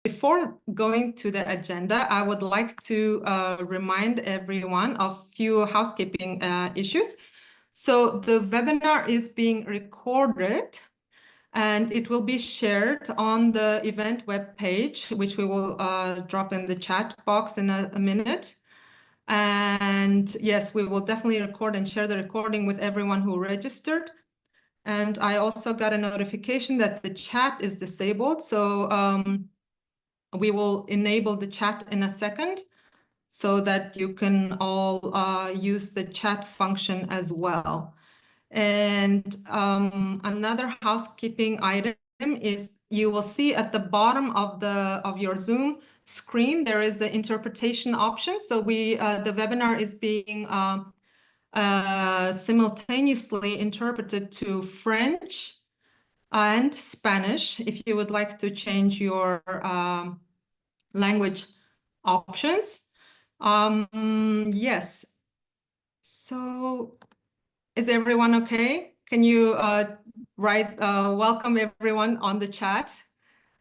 Before going to the agenda, I would like to remind everyone of few housekeeping issues. So the webinar is being recorded and it will be shared on the event webpage, which we will drop in the chat box in a minute. And yes, we will definitely record and share the recording with everyone who registered. And I also got a notification that the chat is disabled. So we will enable the chat in a second so that you can all use the chat function as well. And another housekeeping item is you will see at the bottom of your Zoom screen, there is an interpretation option. So the webinar is being simultaneously interpreted to French and Spanish. If you would like to change your language options. Yes. So is everyone okay? Can you write welcome everyone on the chat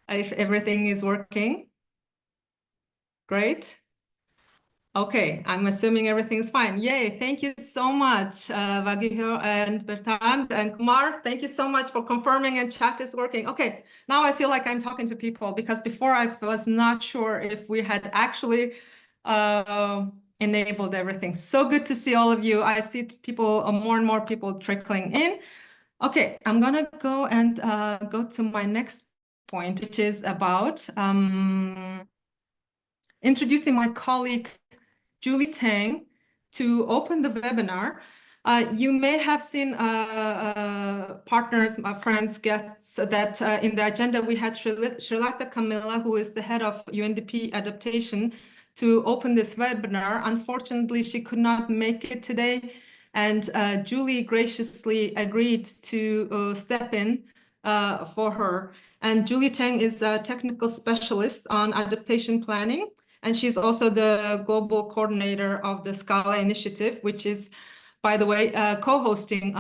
if everything is working? Great. Okay, I'm assuming everything's fine. Yay, thank you so much, Vagihir and Bertrand and Kumar. Thank you so much for confirming and chat is working. Okay, now I feel like I'm talking to people because before I was not sure if we had actually enabled everything. So good to see all of you. I see people, more and more people trickling in. Okay, I'm gonna go and go to my next point, which is about introducing my colleague, Julie Tang, to open the webinar. You may have seen partners, friends, guests, that in the agenda we had Srilata Kamila, who is the head of UNDP Adaptation, to open this webinar. Unfortunately, she could not make it today, and Julie graciously agreed to step in for her. And Julie Tang is a technical specialist on adaptation planning, and she's also the global coordinator of the SCALA initiative, which is, by the way, co-hosting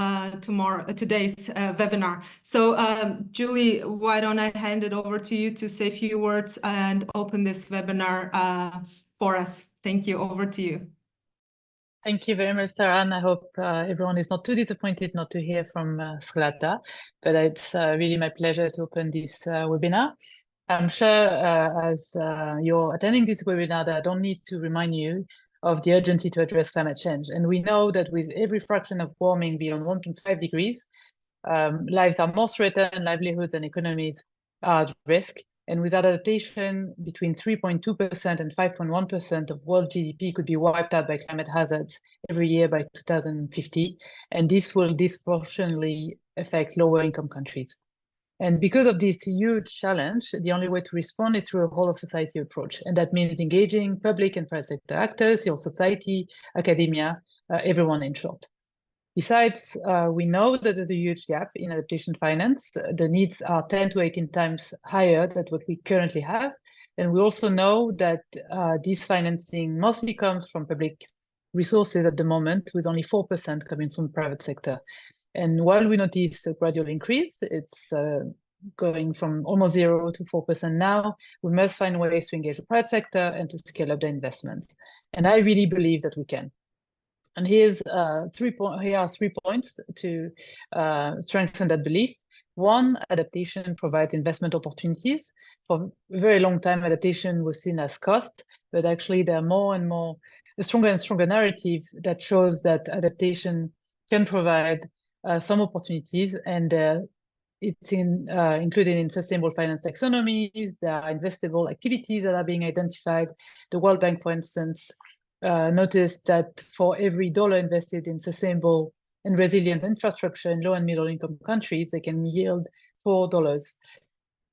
today's webinar. So Julie, why don't I hand it over to you to say a few words and open this webinar for us. Thank you. Over to you. Thank you very much, Sarah, and I hope everyone is not too disappointed not to hear from Srilata, but it's really my pleasure to open this webinar. I'm sure as you're attending this webinar that I don't need to remind you of the urgency to address climate change. And we know that with every fraction of warming beyond 1.5 degrees, lives are more threatened, livelihoods and economies are at risk. And with adaptation, between 3.2% and 5.1% of world GDP could be wiped out by climate hazards every year by 2050. And this will disproportionately affect lower income countries. And because of this huge challenge, the only way to respond is through a whole of society approach. And that means engaging public and private sector actors, civil society, academia, everyone in short. Besides, we know that there's a huge gap in adaptation finance. The needs are 10 to 18 times higher than what we currently have. And we also know that this financing mostly comes from public resources at the moment, with only 4% coming from the private sector. And while we notice a gradual increase, it's going from almost 0 to 4% now. We must find ways to engage the private sector and to scale up the investments. And I really believe that we can. And here are 3 points to strengthen that belief. One, adaptation provides investment opportunities. For a very long time, adaptation was seen as cost, but actually there are more and more, a stronger and stronger narrative that shows that adaptation can provide some opportunities, and it's included in sustainable finance taxonomies. There are investable activities that are being identified. The World Bank, for instance, noticed that for every dollar invested in sustainable and resilient infrastructure in low and middle income countries, they can yield $4.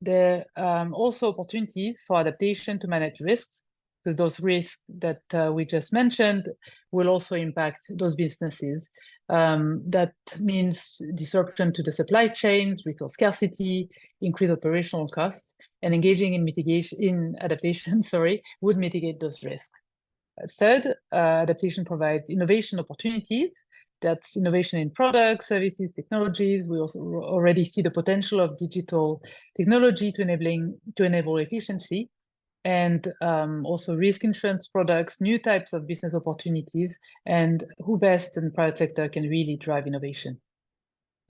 There are also opportunities for adaptation to manage risks, because those risks that we just mentioned will also impact those businesses. That means disruption to the supply chains, resource scarcity, increased operational costs, and engaging in adaptation, would mitigate those risks. Third, adaptation provides innovation opportunities. That's innovation in products, services, technologies. We also already see the potential of digital technology to enable efficiency. and also risk insurance products, new types of business opportunities, and who best in the private sector can really drive innovation.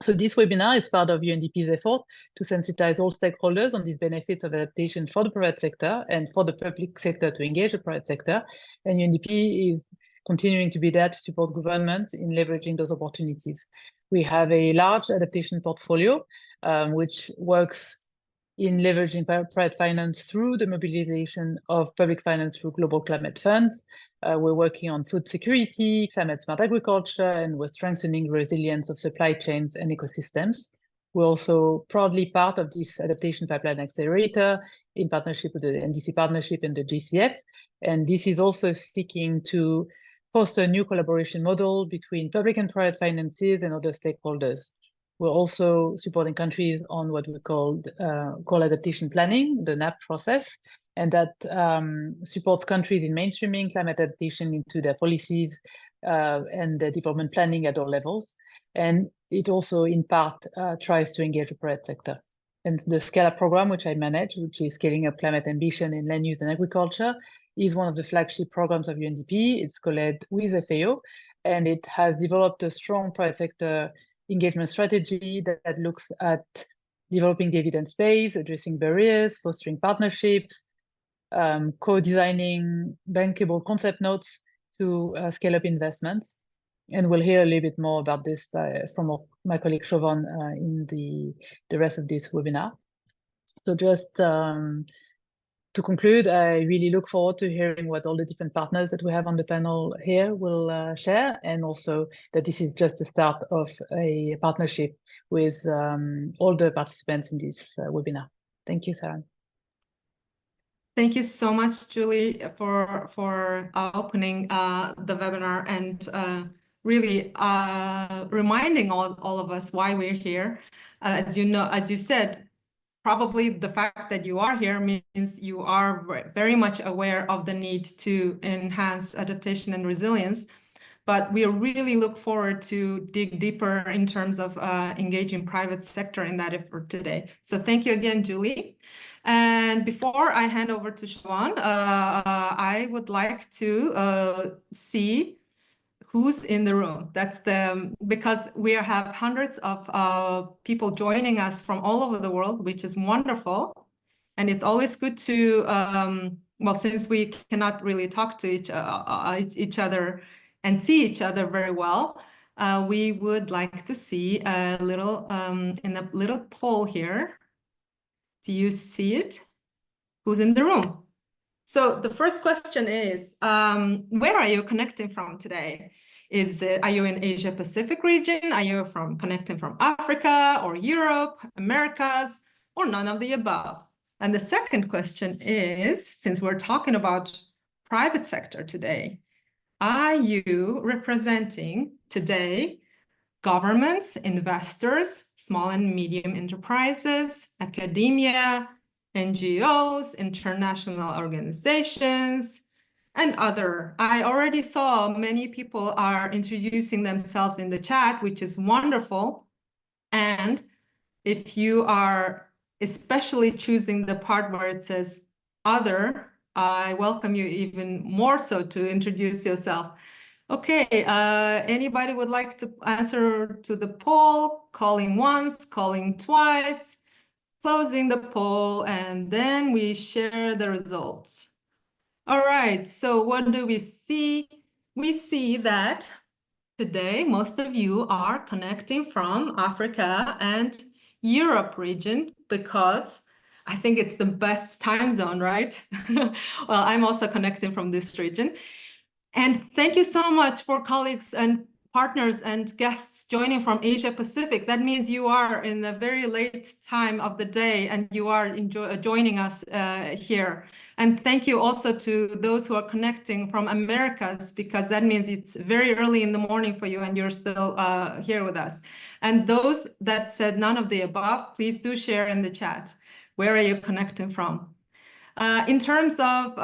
So this webinar is part of UNDP's effort to sensitize all stakeholders on these benefits of adaptation for the private sector and for the public sector to engage the private sector. And UNDP is continuing to be there to support governments in leveraging those opportunities. We have a large adaptation portfolio, which works in leveraging private finance through the mobilization of public finance through global climate funds. We're working on food security, climate smart agriculture, and we're strengthening resilience of supply chains and ecosystems. We're also proudly part of this Adaptation Pipeline Accelerator in partnership with the NDC Partnership and the GCF. And this is also seeking to foster a new collaboration model between public and private finances and other stakeholders. We're also supporting countries on what we call adaptation planning, the NAP process, and that supports countries in mainstreaming climate adaptation into their policies and the development planning at all levels. And it also, in part, tries to engage the private sector. And the SCALA program, which I manage, which is Scaling Up Climate Ambition in Land Use and Agriculture, is one of the flagship programs of UNDP. It's co-led with FAO, and it has developed a strong private sector engagement strategy that looks at developing the evidence base, addressing barriers, fostering partnerships, co-designing bankable concept notes to scale up investments. And we'll hear a little bit more about this from my colleague Chauvin in the rest of this webinar. So just to conclude, I really look forward to hearing what all the different partners that we have on the panel here will share, and also that this is just the start of a partnership with all the participants in this webinar. Thank you, Sarah. Thank you so much, Julie, for opening the webinar and really reminding all of us why we're here. As you know, as you said, probably the fact that you are here means you are very much aware of the need to enhance adaptation and resilience. But we really look forward to dig deeper in terms of engaging private sector in that effort today. So thank you again, Julie. And before I hand over to Chauvin, I would like to see who's in the room. That's because we have hundreds of people joining us from all over the world, which is wonderful. And it's always good to, well, since we cannot really talk to each other and see each other very well, we would like to see a little, in a little poll here. Do you see it? Who's in the room? So the first question is, where are you connecting from today? Are you in Asia Pacific region? Are you connecting from Africa or Europe, Americas, or none of the above? And the second question is, since we're talking about private sector today, are you representing today governments, investors, small and medium enterprises, academia, NGOs, international organizations, and other? I already saw many people are introducing themselves in the chat, which is wonderful. And if you are especially choosing the part where it says other, I welcome you even more so to introduce yourself. Okay, anybody would like to answer to the poll? Calling once, calling twice, closing the poll, and then we share the results. All right, so what do we see? We see that today most of you are connecting from Africa and Europe region, because I think it's the best time zone, right? Well, I'm also connecting from this region. And thank you so much for colleagues and partners and guests joining from Asia Pacific. That means you are in the very late time of the day and you are joining us here. And thank you also to those who are connecting from Americas, because that means it's very early in the morning for you and you're still here with us. And those that said none of the above, please do share in the chat. Where are you connecting from? In terms of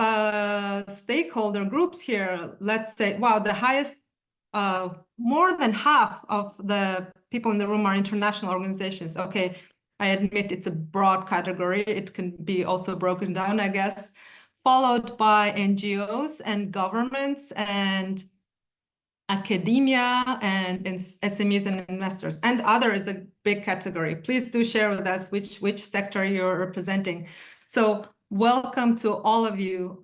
stakeholder groups here, let's say, wow, the highest, more than half of the people in the room are international organizations. Okay, I admit it's a broad category. It can be also broken down, I guess. followed by NGOs and governments and academia and SMEs and investors. And other is a big category. Please do share with us which sector you're representing. So welcome to all of you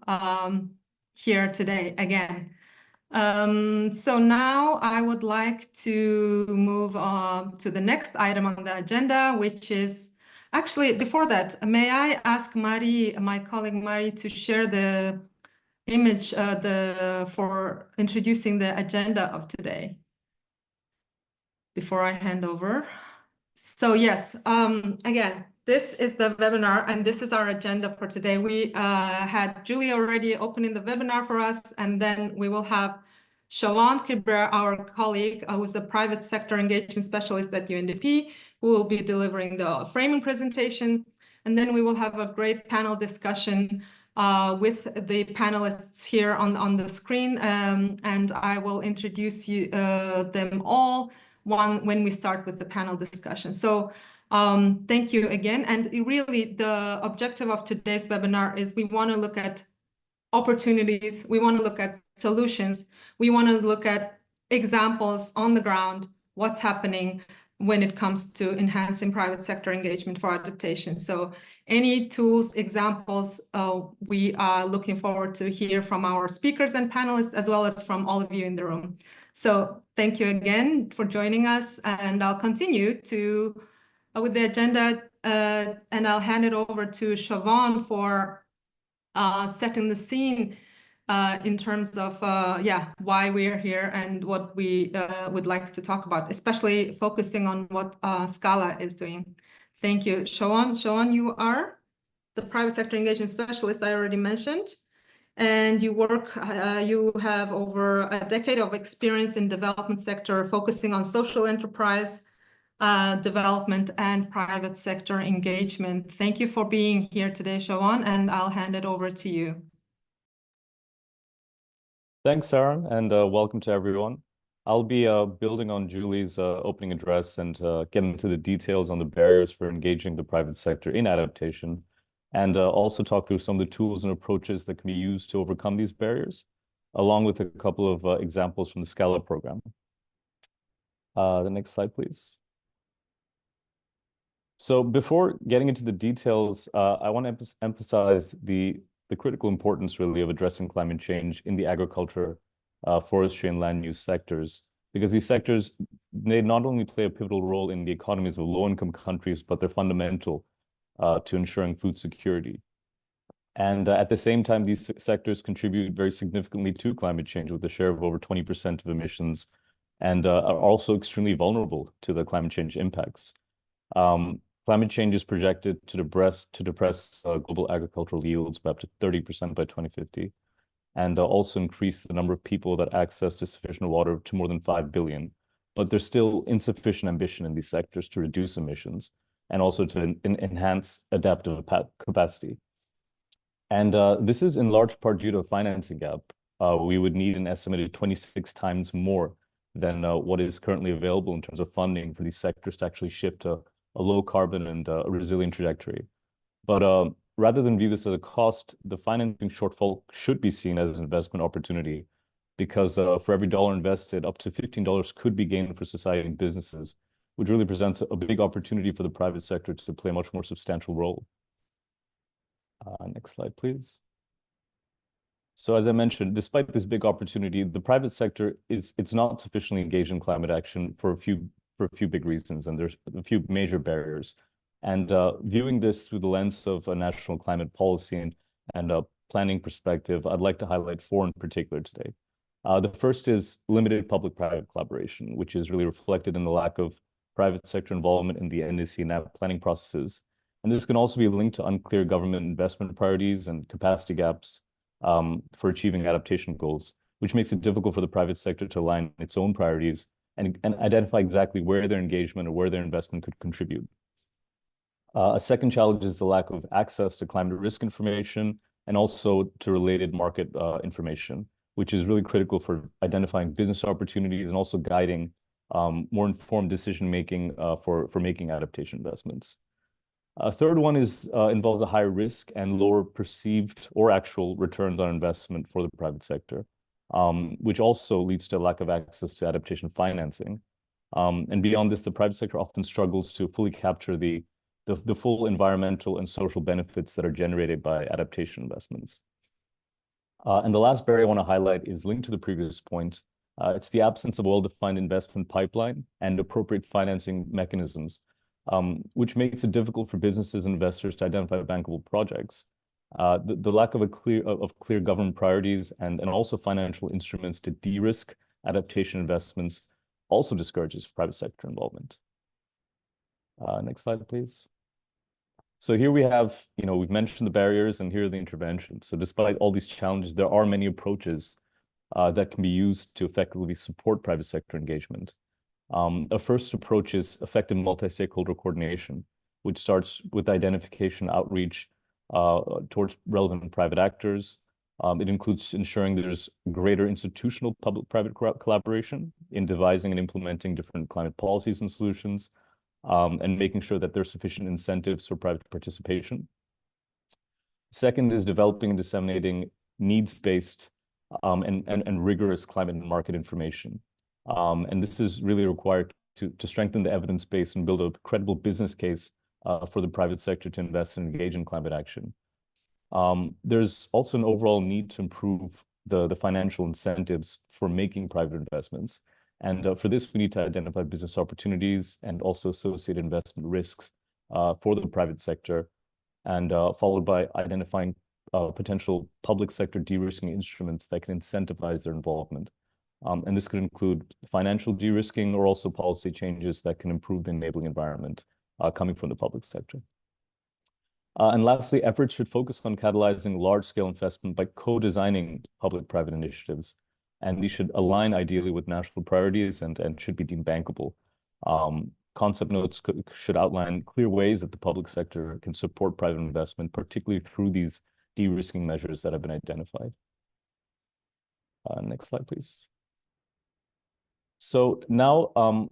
here today again. So now I would like to move on to the next item on the agenda, which is actually before that, may I ask Mari, my colleague Mari, to share the image for introducing the agenda of today before I hand over. So yes, again, this is the webinar and this is our agenda for today. We had Julie already opening the webinar for us, and then we will have Siobhan Kibra, our colleague, who's the private sector engagement specialist at UNDP, who will be delivering the framing presentation. And then we will have a great panel discussion with the panelists here on the screen, and I will introduce you them all when we start with the panel discussion. So thank you again. And really, the objective of today's webinar is we want to look at opportunities, we want to look at solutions, we want to look at examples on the ground, what's happening when it comes to enhancing private sector engagement for adaptation. So any tools, examples, we are looking forward to hear from our speakers and panelists, as well as from all of you in the room. So thank you again for joining us, and I'll continue with the agenda, and I'll hand it over to Siobhan for setting the scene in terms of why we're here and what we would like to talk about, especially focusing on what SCALA is doing. Thank you, Siobhan. Siobhan, you are the private sector engagement specialist I already mentioned, and you have over a decade of experience in development sector, focusing on social enterprise development and private sector engagement. Thank you for being here today, Siobhan, and I'll hand it over to you. Thanks, Sarah, and welcome to everyone. I'll be building on Julie's opening address and getting into the details on the barriers for engaging the private sector in adaptation, and also talk through some of the tools and approaches that can be used to overcome these barriers, along with a couple of examples from the SCALA program. The next slide, please. So before getting into the details, I want to emphasize the critical importance, really, of addressing climate change in the agriculture, forestry, and land use sectors, because these sectors, they not only play a pivotal role in the economies of low-income countries, but they're fundamental to ensuring food security. And at the same time, these sectors contribute very significantly to climate change, with a share of over 20% of emissions, and are also extremely vulnerable to the climate change impacts. Climate change is projected to depress global agricultural yields by up to 30% by 2050, and also increase the number of people that access to sufficient water to more than 5 billion. But there's still insufficient ambition in these sectors to reduce emissions and also to enhance adaptive capacity. And this is in large part due to a financing gap. We would need an estimated 26 times more than what is currently available in terms of funding for these sectors to actually shift to a low carbon and a resilient trajectory. But rather than view this as a cost, the financing shortfall should be seen as an investment opportunity, because for every dollar invested, up to $15 could be gained for society and businesses, which really presents a big opportunity for the private sector to play a much more substantial role. Next slide, please. So as I mentioned, despite this big opportunity, the private sector it's not sufficiently engaged in climate action for a few big reasons, and there's a few major barriers. And viewing this through the lens of a national climate policy and a planning perspective, I'd like to highlight 4 in particular today. The first is limited public-private collaboration, which is really reflected in the lack of private sector involvement in the NDC and planning processes. And this can also be linked to unclear government investment priorities and capacity gaps for achieving adaptation goals, which makes it difficult for the private sector to align its own priorities and identify exactly where their engagement or where their investment could contribute. A second challenge is the lack of access to climate risk information and also to related market information, which is really critical for identifying business opportunities and also guiding more informed decision-making for making adaptation investments. A third one involves a higher risk and lower perceived or actual returns on investment for the private sector, which also leads to a lack of access to adaptation financing. And beyond this, the private sector often struggles to fully capture the full environmental and social benefits that are generated by adaptation investments. And the last barrier I want to highlight is linked to the previous point. It's the absence of a well-defined investment pipeline and appropriate financing mechanisms, which makes it difficult for businesses and investors to identify bankable projects. The lack of clear government priorities and also financial instruments to de-risk adaptation investments also discourages private sector involvement. Next slide, please. So here we have, we've mentioned the barriers and here are the interventions. So despite all these challenges, there are many approaches that can be used to effectively support private sector engagement. A first approach is effective multi-stakeholder coordination, which starts with identification outreach towards relevant private actors. It includes ensuring there's greater institutional public-private collaboration in devising and implementing different climate policies and solutions, and making sure that there's sufficient incentives for private participation. Second is developing and disseminating needs-based and rigorous climate and market information. And this is really required to strengthen the evidence base and build a credible business case for the private sector to invest and engage in climate action. There's also an overall need to improve the financial incentives for making private investments. And for this, we need to identify business opportunities and also associated investment risks for the private sector, and followed by identifying potential public sector de-risking instruments that can incentivize their involvement. And this could include financial de-risking or also policy changes that can improve the enabling environment coming from the public sector. And lastly, efforts should focus on catalyzing large-scale investment by co-designing public-private initiatives. And these should align ideally with national priorities and should be deemed bankable. Concept notes should outline clear ways that the public sector can support private investment, particularly through these de-risking measures that have been identified. Next slide, please. So now,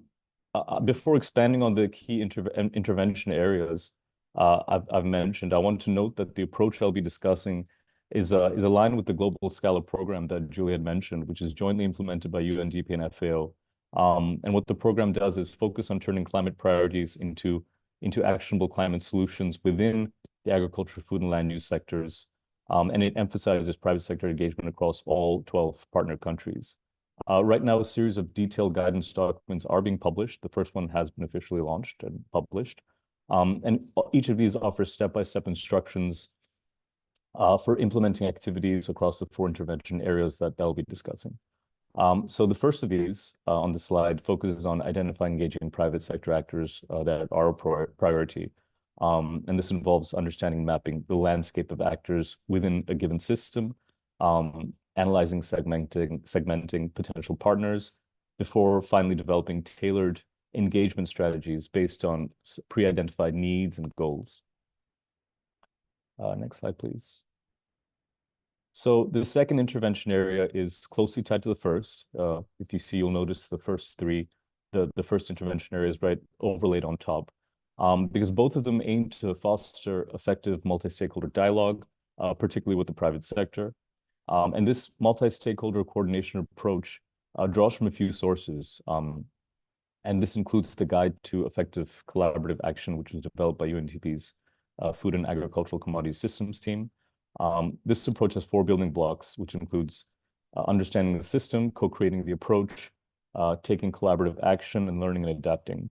before expanding on the key intervention areas I've mentioned, I want to note that the approach I'll be discussing is aligned with the global SCALA program that Julie had mentioned, which is jointly implemented by UNDP and FAO. And what the program does is focus on turning climate priorities into actionable climate solutions within the agriculture, food, and land use sectors. And it emphasizes private sector engagement across all 12 partner countries. Right now, a series of detailed guidance documents are being published. The first one has been officially launched and published. And each of these offers step-by-step instructions for implementing activities across the 4 intervention areas that I'll be discussing. So the first of these on the slide focuses on identifying engaging private sector actors that are a priority. And this involves understanding mapping the landscape of actors within a given system, analyzing segmenting potential partners before finally developing tailored engagement strategies based on pre-identified needs and goals. Next slide, please. So the second intervention area is closely tied to the first. If you see, you'll notice the first 3, the first intervention area is right overlaid on top, because both of them aim to foster effective multi-stakeholder dialogue, particularly with the private sector. And this multi-stakeholder coordination approach draws from a few sources. And this includes the Guide to Effective Collaborative Action, which was developed by UNDP's Food and Agricultural Commodities Systems team. This approach has 4 building blocks, which includes understanding the system, co-creating the approach, taking collaborative action, and learning and adapting.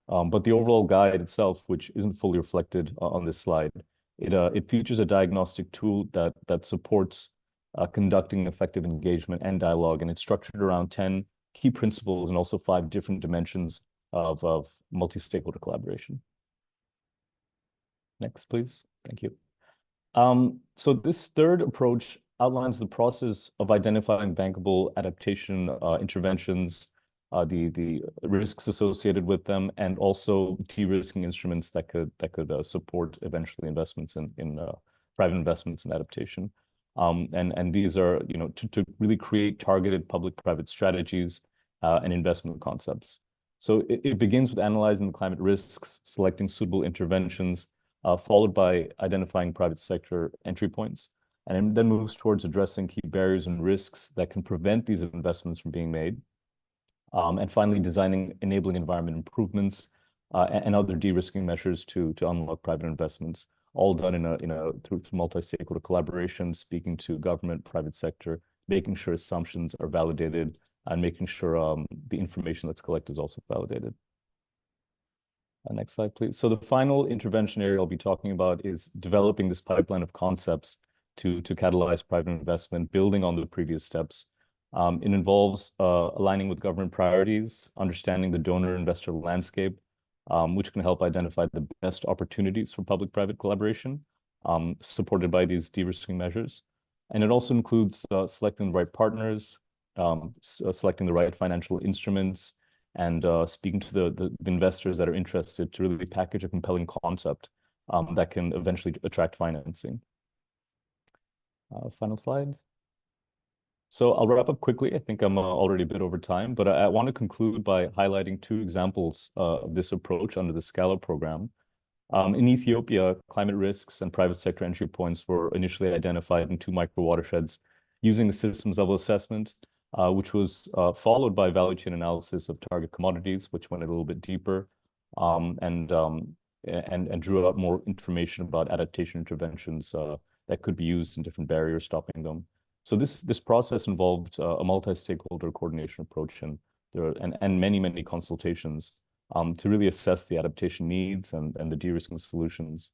But the overall guide itself, which isn't fully reflected on this slide, it features a diagnostic tool that supports conducting effective engagement and dialogue, and it's structured around 10 key principles and also 5 different dimensions of multi-stakeholder collaboration. Next, please. Thank you. So this third approach outlines the process of identifying bankable adaptation interventions, the risks associated with them, and also de-risking instruments that could support eventually investments in private investments in adaptation. And these are, to really create targeted public-private strategies and investment concepts. So it begins with analyzing the climate risks, selecting suitable interventions, followed by identifying private sector entry points, and then moves towards addressing key barriers and risks that can prevent these investments from being made. And finally, designing enabling environment improvements and other de-risking measures to unlock private investments, all done through multi-stakeholder collaboration, speaking to government, private sector, making sure assumptions are validated, and making sure the information that's collected is also validated. Next slide, please. So the final intervention area I'll be talking about is developing this pipeline of concepts to catalyze private investment, building on the previous steps. It involves aligning with government priorities, understanding the donor-investor landscape, which can help identify the best opportunities for public-private collaboration, supported by these de-risking measures. And it also includes selecting the right partners, selecting the right financial instruments, and speaking to the investors that are interested to really package a compelling concept that can eventually attract financing. Final slide. So I'll wrap up quickly. I think I'm already a bit over time, but I want to conclude by highlighting two examples of this approach under the SCALA program. In Ethiopia, climate risks and private sector entry points were initially identified in 2 micro watersheds using a systems level assessment, which was followed by value chain analysis of target commodities, which went a little bit deeper and drew out more information about adaptation interventions that could be used in different barriers stopping them. So this process involved a multi-stakeholder coordination approach and many consultations to really assess the adaptation needs and the de-risking solutions.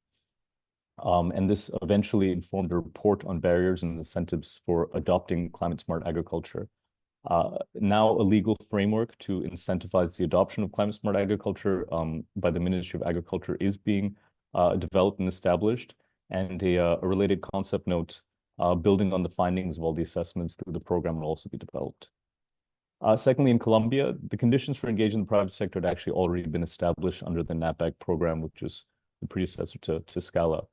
And this eventually informed a report on barriers and incentives for adopting climate-smart agriculture. Now a legal framework to incentivize the adoption of climate-smart agriculture by the Ministry of Agriculture is being developed and established, and a related concept note building on the findings of all the assessments through the program will also be developed. Secondly, in Colombia, the conditions for engaging the private sector had actually already been established under the NAPAC program, which is the predecessor to SCALA.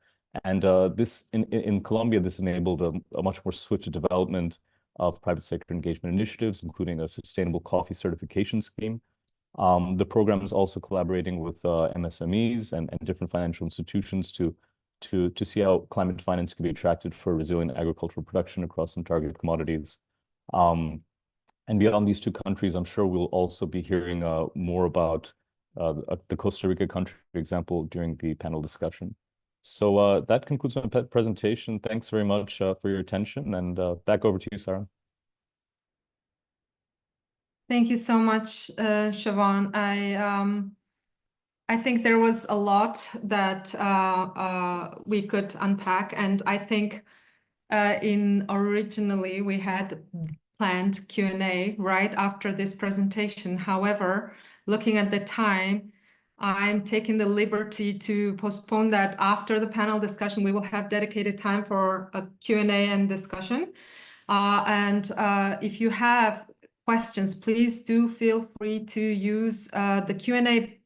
And this in Colombia, this enabled a much more swift development of private sector engagement initiatives, including a sustainable coffee certification scheme. The program is also collaborating with MSMEs and different financial institutions to see how climate finance can be attracted for resilient agricultural production across some targeted commodities. And beyond these 2 countries, I'm sure we'll also be hearing more about the Costa Rica country example during the panel discussion. So that concludes my presentation. Thanks very much for your attention, and back over to you, Sarah. Thank you so much, Siobhan. I think there was a lot that we could unpack, and I think originally we had planned Q&A right after this presentation. However, looking at the time, I'm taking the liberty to postpone that. After the panel discussion, we will have dedicated time for a Q&A and discussion. If you have questions, please do feel free to use the Q&A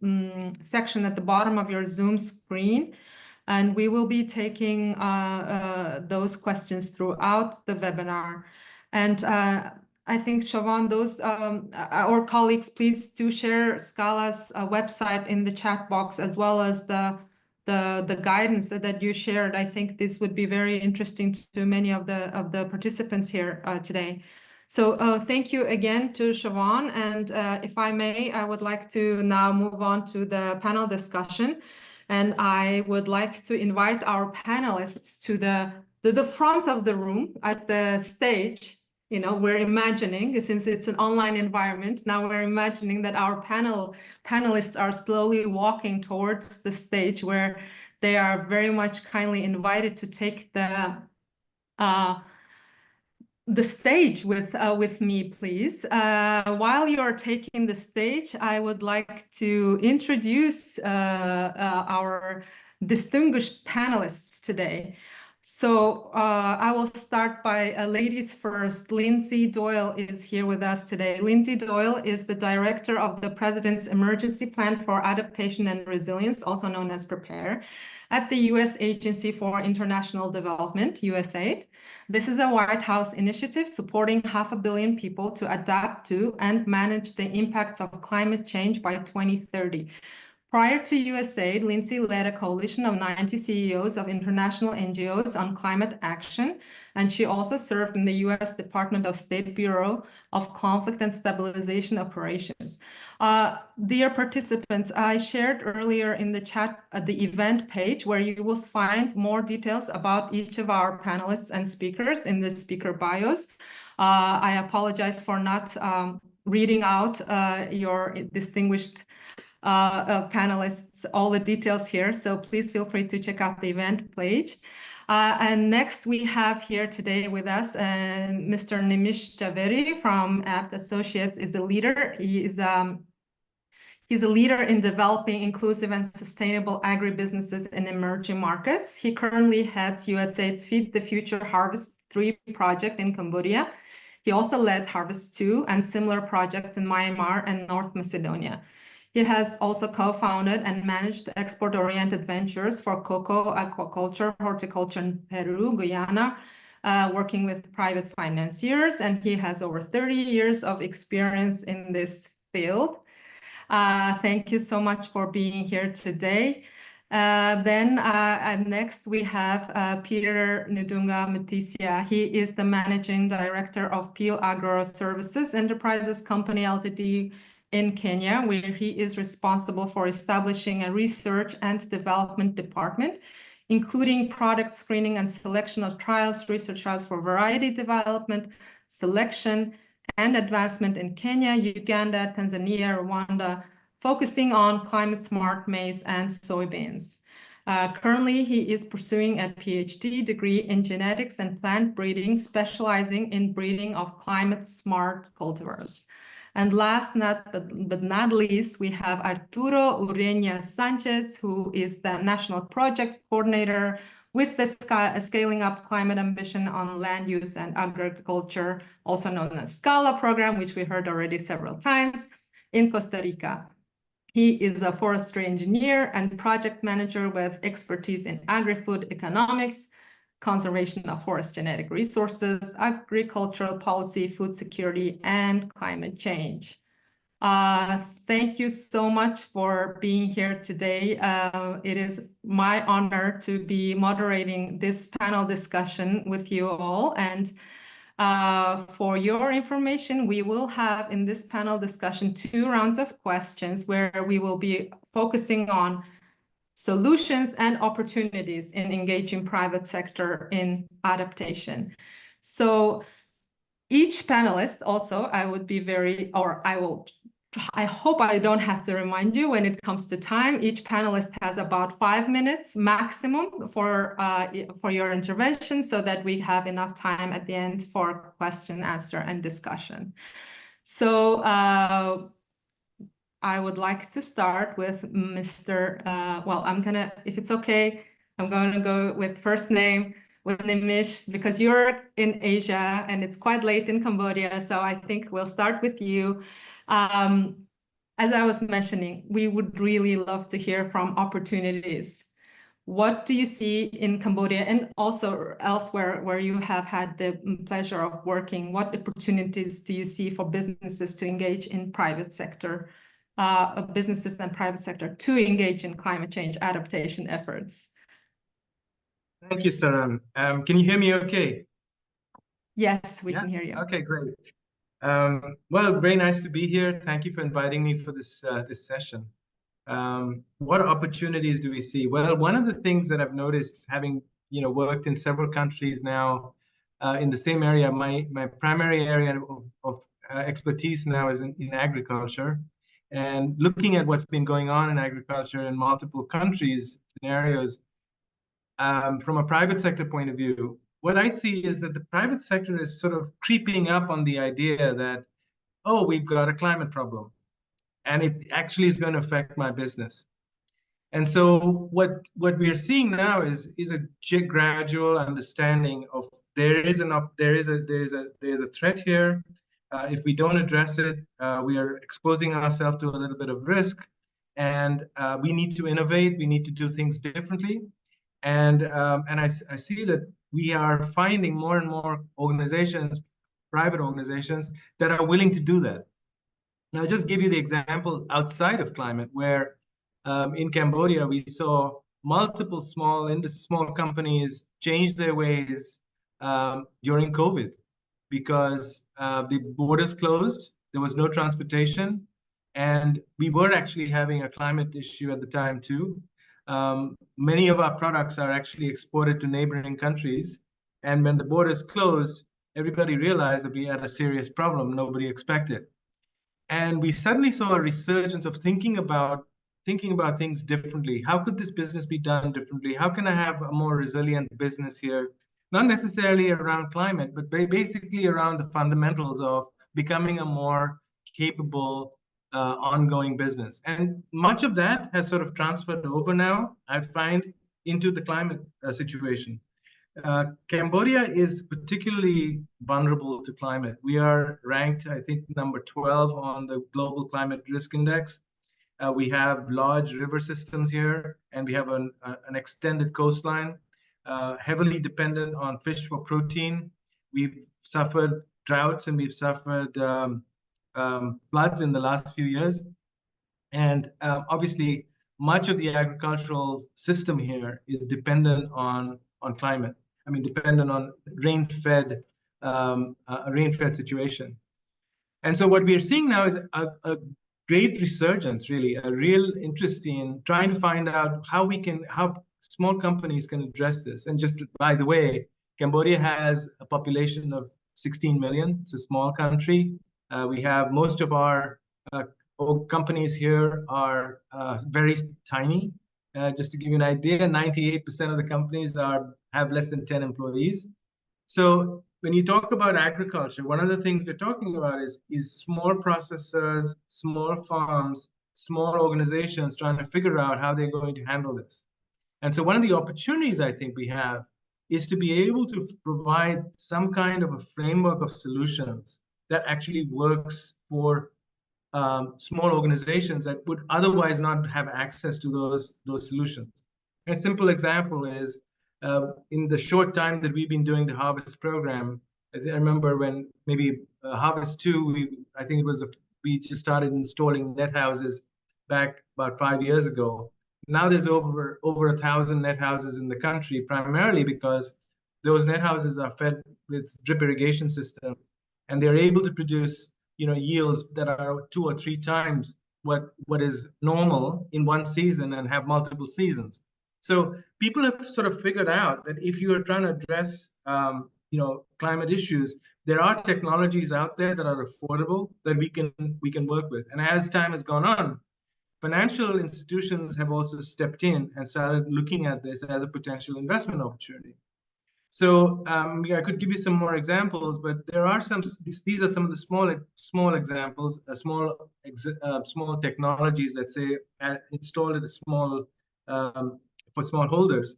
section at the bottom of your Zoom screen, and we will be taking those questions throughout the webinar. And I think, Siobhan, those our colleagues, please do share SCALA's website in the chat box, as well as the guidance that you shared. I think this would be very interesting to many of the participants here today. So thank you again to Siobhan, and if I may, I would like to now move on to the panel discussion, and I would like to invite our panelists to the front of the room at the stage. You know, we're imagining, since it's an online environment, now we're imagining that our panelists are slowly walking towards the stage, where they are very much kindly invited to take the stage with me, please. While you're taking the stage, I would like to introduce our distinguished panelists today. So I will start by ladies first. Lindsay Doyle is here with us today. Lindsay Doyle is the director of the President's Emergency Plan for Adaptation and Resilience, also known as PREPARE, at the U.S. Agency for International Development, USAID. This is a White House initiative supporting 500 million people to adapt to and manage the impacts of climate change by 2030. Prior to USAID, Lindsay led a coalition of 90 CEOs of international NGOs on climate action, and she also served in the US Department of State Bureau of Conflict and Stabilization Operations. Dear participants, I shared earlier in the chat the event page where you will find more details about each of our panelists and speakers in the speaker bios. I apologize for not reading out your distinguished panelists, all the details here. So please feel free to check out the event page. And next we have here today with us Mr. Nimish Javeri from Abt Associates. Is a leader. He's a leader in developing inclusive and sustainable agribusinesses in emerging markets. He currently heads USAID's Feed the Future Harvest 3 project in Cambodia. He also led Harvest 2 and similar projects in Myanmar and North Macedonia. He has also co-founded and managed export-oriented ventures for cocoa, aquaculture, horticulture in Peru, Guyana, working with private financiers, and he has over 30 years of experience in this field. Thank you so much for being here today. Next we have Peter Ndunga Mutisia. He is the Managing Director of Peel Agro Services Enterprises Company Ltd. In Kenya, where he is responsible for establishing a research and development department, including product screening and selection of trials, research trials for variety development, selection, and advancement in Kenya, Uganda, Tanzania, Rwanda, focusing on climate-smart maize and soybeans. Currently, he is pursuing a PhD degree in genetics and plant breeding, specializing in breeding of climate-smart cultivars. And last but not least, we have Arturo Ureña Sanchez, who is the National Project Coordinator with the Scaling Up Climate Ambition on Land Use and Agriculture, also known as SCALA program, which we heard already several times, in Costa Rica. He is a forestry engineer and project manager with expertise in agri-food economics, conservation of forest genetic resources, agricultural policy, food security, and climate change. Thank you so much for being here today. It is my honor to be moderating this panel discussion with you all. And for your information, we will have in this panel discussion 2 rounds of questions where we will be focusing on solutions and opportunities in engaging private sector in adaptation. So each panelist also, I hope I don't have to remind you when it comes to time, each panelist has about 5 minutes maximum for your intervention so that we have enough time at the end for question, answer, and discussion. So I would like to start with Mr. If it's okay, I'm going to go with first name, with Nimish, because you're in Asia and it's quite late in Cambodia. So I think we'll start with you. As I was mentioning, we would really love to hear from opportunities. What do you see in Cambodia and also elsewhere where you have had the pleasure of working? What opportunities do you see for businesses to engage in private sector? Businesses and private sector to engage in climate change adaptation efforts. Thank you, Saran. Can you hear me okay? Yes, we can hear you. Okay, great. Well, very nice to be here. Thank you for inviting me for this session. What opportunities do we see? Well, one of the things that I've noticed, having worked in several countries now in the same area, my primary area of expertise now is in agriculture. And looking at what's been going on in agriculture in multiple countries, scenarios, from a private sector point of view, what I see is that the private sector is sort of creeping up on the idea that, oh, we've got a climate problem, and it actually is going to affect my business. And so what we are seeing now is a gradual understanding of there is a threat here. If we don't address it, we are exposing ourselves to a little bit of risk, and we need to innovate. We need to do things differently, and I see that we are finding more and more organizations, private organizations, that are willing to do that. Now, I'll just give you the example outside of climate, where in Cambodia, we saw multiple small companies change their ways during COVID because the borders closed, there was no transportation, and we were actually having a climate issue at the time too. Many of our products are actually exported to neighboring countries, and when the borders closed, everybody realized that we had a serious problem nobody expected. And we suddenly saw a resurgence of thinking about things differently. How could this business be done differently? How can I have a more resilient business here? Not necessarily around climate, but basically around the fundamentals of becoming a more capable, ongoing business. And much of that has sort of transferred over now, I find, into the climate situation. Cambodia is particularly vulnerable to climate. We are ranked, I think, number 12 on the Global Climate Risk Index. We have large river systems here, and we have an extended coastline, heavily dependent on fish for protein. We've suffered droughts and we've suffered floods in the last few years. And obviously, much of the agricultural system here is dependent on climate. I mean, dependent on rain-fed, a rain-fed situation. And so what we are seeing now is a great resurgence, really, a real interest in trying to find out how small companies can address this. And just by the way, Cambodia has a population of 16 million. It's a small country. We have most of our companies here are very tiny. Just to give you an idea, 98% of the companies have less than 10 employees. So when you talk about agriculture, one of the things we're talking about is small processors, small farms, small organizations trying to figure out how they're going to handle this. And so one of the opportunities I think we have is to be able to provide some kind of a framework of solutions that actually works for small organizations that would otherwise not have access to those solutions. A simple example is in the short time that we've been doing the Harvest program, I remember when maybe Harvest 2, I think it was we just started installing net houses back about 5 years ago. Now there's over 1,000 net houses in the country, primarily because those net houses are fed with drip irrigation system, and they're able to produce yields that are 2 or 3 times what is normal in one season and have multiple seasons. So people have sort of figured out that if you are trying to address climate issues, there are technologies out there that are affordable that we can work with. And as time has gone on, financial institutions have also stepped in and started looking at this as a potential investment opportunity. So I could give you some more examples, but there are these are some of the small examples, small technologies, let's say, installed at a small for smallholders.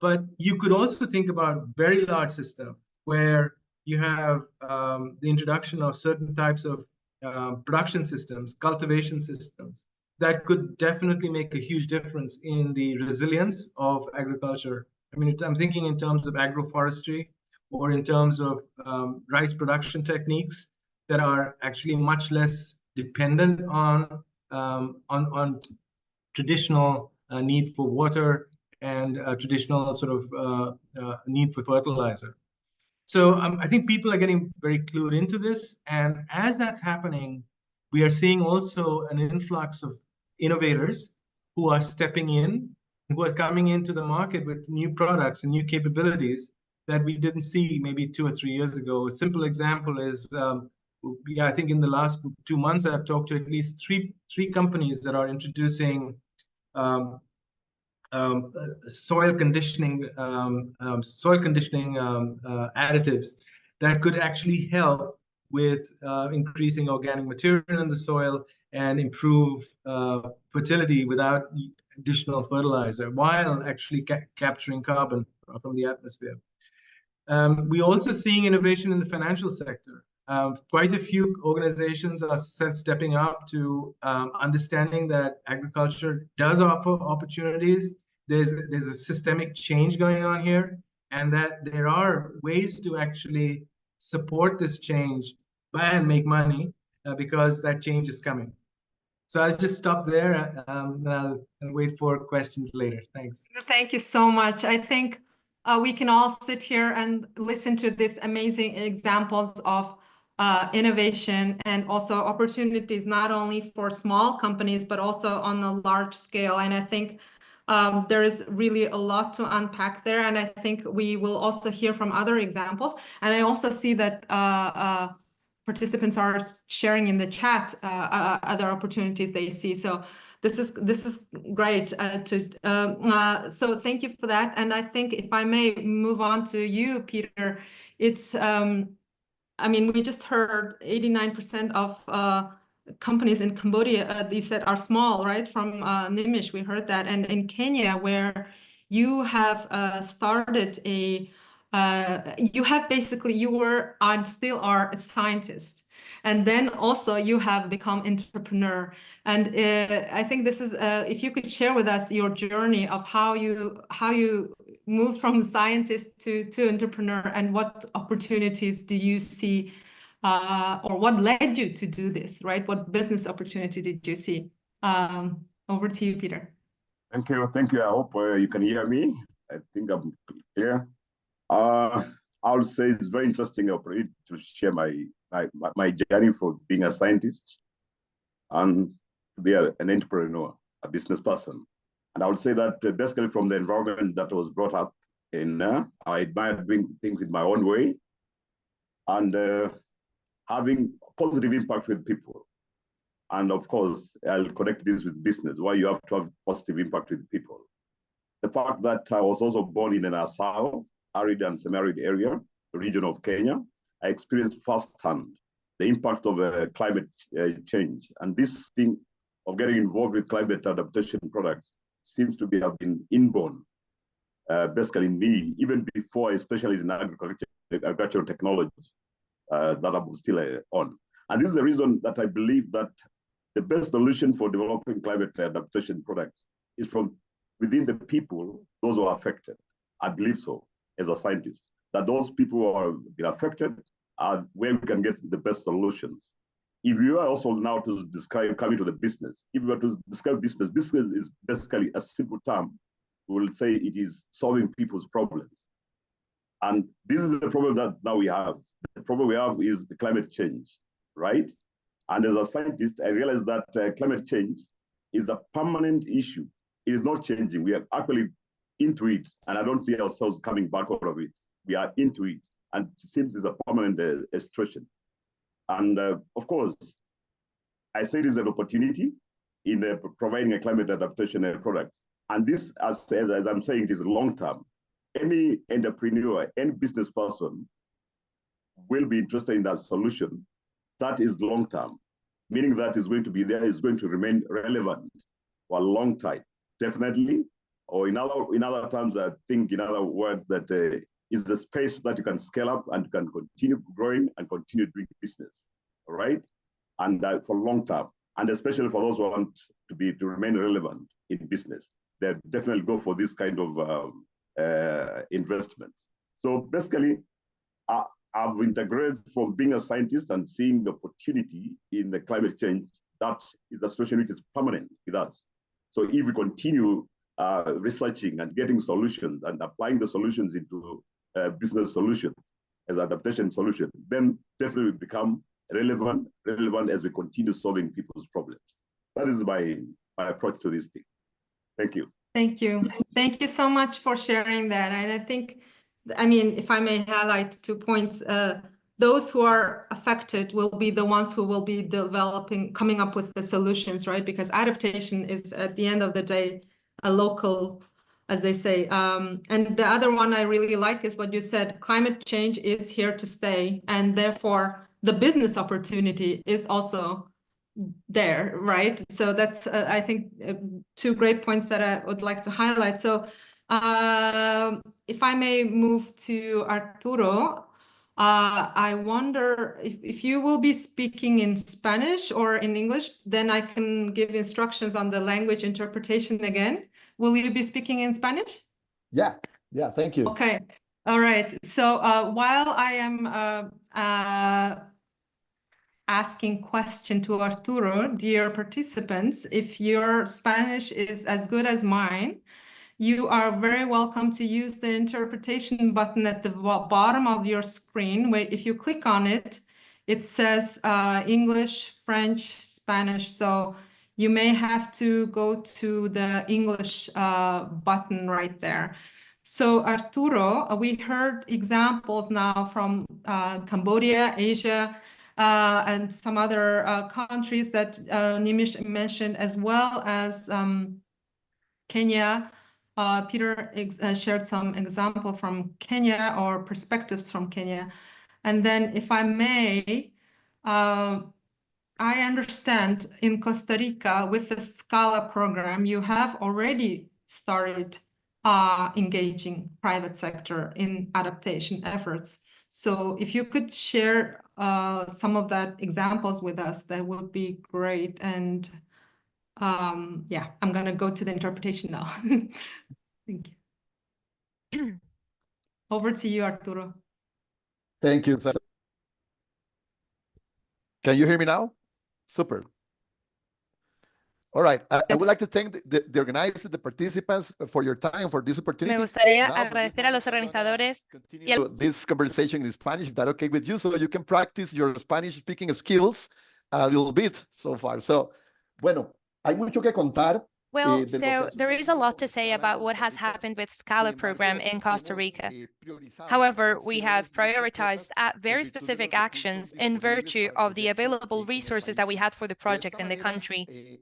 But you could also think about very large systems where you have the introduction of certain types of production systems, cultivation systems, that could definitely make a huge difference in the resilience of agriculture. I mean, I'm thinking in terms of agroforestry or in terms of rice production techniques that are actually much less dependent on traditional need for water and traditional sort of need for fertilizer. So I think people are getting very clued into this. And as that's happening, we are seeing also an influx of innovators who are stepping in, who are coming into the market with new products and new capabilities that we didn't see maybe 2 or 3 years ago. A simple example is, I think in the last 2 months, I've talked to at least three companies that are introducing soil conditioning additives that could actually help with increasing organic material in the soil and improve fertility without additional fertilizer, while actually capturing carbon from the atmosphere. We're also seeing innovation in the financial sector. Quite a few organizations are stepping up to understanding that agriculture does offer opportunities. There's a systemic change going on here, and that there are ways to actually support this change and make money because that change is coming. So I'll just stop there and I'll wait for questions later. Thanks. Thank you so much. I think we can all sit here and listen to these amazing examples of innovation and also opportunities, not only for small companies, but also on a large scale. And I think there is really a lot to unpack there. And I think we will also hear from other examples. And I also see that participants are sharing in the chat other opportunities they see. So this is great. So thank you for that. And I think if I may move on to you, Peter, it's I mean, we just heard 89% of companies in Cambodia, you said, are small, right? From Nimish, we heard that. And in Kenya, where you have started a you were and still are a scientist, and then also you have become entrepreneur. And I think this is if you could share with us your journey of how you moved from scientist to entrepreneur, and what opportunities do you see, or what led you to do this, right? What business opportunity did you see? Over to you, Peter. Thank you. I hope you can hear me. I think I'm clear. I would say it's very interesting opportunity to share my journey for being a scientist and to be an entrepreneur, a business person. And I would say that basically from the environment that I was brought up in, I admired doing things in my own way and having positive impact with people. And of course, I'll connect this with business, why you have to have positive impact with people. The fact that I was also born in an Asao, arid and semi-arid area, region of Kenya, I experienced firsthand the impact of climate change. And this thing of getting involved with climate adaptation products seems to have been inborn, basically in me, even before I specialized in agricultural technologies that I'm still on. And this is the reason that I believe that the best solution for developing climate adaptation products is from within the people, those who are affected. I believe so, as a scientist, that those people who are been affected are where we can get the best solutions. If you are also now to describe, coming to the business, if you were to describe business is basically a simple term. We will say it is solving people's problems. And this is the problem that now we have. The problem we have is the climate change, right? And as a scientist, I realized that climate change is a permanent issue. It is not changing. We are actually into it, and I don't see ourselves coming back out of it. We are into it, and it seems it's a permanent situation. And of course, I say it is an opportunity in providing a climate adaptation product. And this, as I'm saying, it is long term. Any entrepreneur, any business person will be interested in that solution. That is long term, meaning that is going to be there, is going to remain relevant for a long time, definitely. Or in other terms, I think in other words, that is the space that you can scale up and can continue growing and continue doing business, all right? And for long term, and especially for those who want to remain relevant in business, they definitely go for this kind of investments. So basically, I've integrated from being a scientist and seeing the opportunity in the climate change. That is a situation which is permanent with us. So if we continue researching and getting solutions and applying the solutions into business solutions as adaptation solution, then definitely we become relevant as we continue solving people's problems. That is my approach to this thing. Thank you. Thank you. Thank you so much for sharing that. And I think, I mean, if I may highlight 2 points, those who are affected will be the ones who will be coming up with the solutions, right? Because adaptation is, at the end of the day, a local, as they say. And the other one I really like is what you said, climate change is here to stay. And therefore, the business opportunity is also there, right? So that's, I think, 2 great points that I would like to highlight. So if I may move to Arturo, I wonder if you will be speaking in Spanish or in English, then I can give instructions on the language interpretation again. Will you be speaking in Spanish? Yeah, thank you. Okay, all right. So while I am asking question to Arturo. Dear participants, if your Spanish is as good as mine, you are very welcome to use the interpretation button at the bottom of your screen, where if you click on it, it says English, French, Spanish. So you may have to go to the English button right there. So Arturo, we heard examples now from Cambodia, Asia, and some other countries that Nimish mentioned, as well as Kenya. Peter shared some example from Kenya or perspectives from Kenya. And then if I may, I understand in Costa Rica with the SCALA program, you have already started engaging private sector in adaptation efforts. So if you could share some of that examples with us, that would be great. And yeah, I'm going to go to the interpretation now. Thank you. Over to you, Arturo. Thank you. Can you hear me now? Super. All right. I would like to thank the organizers, the participants for your time, for this opportunity. Me gustaría agradecer a los organizadores y this conversation in Spanish, if that's okay with you, so you can practice your Spanish speaking skills a little bit so far. So, bueno, hay mucho que contar. Well, so there is a lot to say about what has happened with SCALA program in Costa Rica. However, we have prioritized very specific actions in virtue of the available resources that we had for the project in the country.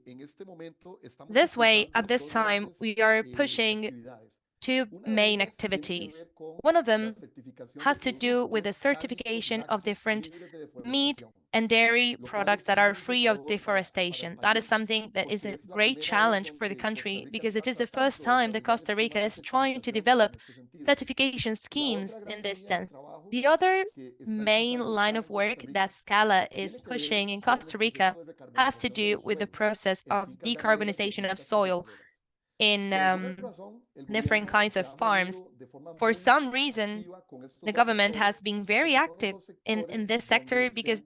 This way, at this time, we are pushing two main activities. One of them has to do with the certification of different meat and dairy products that are free of deforestation. That is something that is a great challenge for the country, because it is the first time that Costa Rica is trying to develop certification schemes in this sense. The other main line of work that SCALA is pushing in Costa Rica has to do with the process of decarbonization of soil in different kinds of farms. For some reason, the government has been very active in this sector, because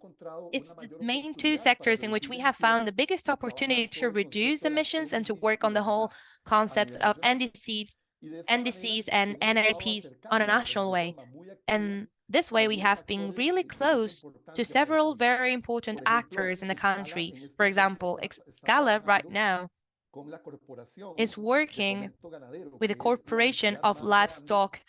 it's the main two sectors in which we have found the biggest opportunity to reduce emissions and to work on the whole concepts of NDCs and NIPs on a national way. And this way, we have been really close to several very important actors in the country. For example, SCALA right now is working with the Corporation of Livestock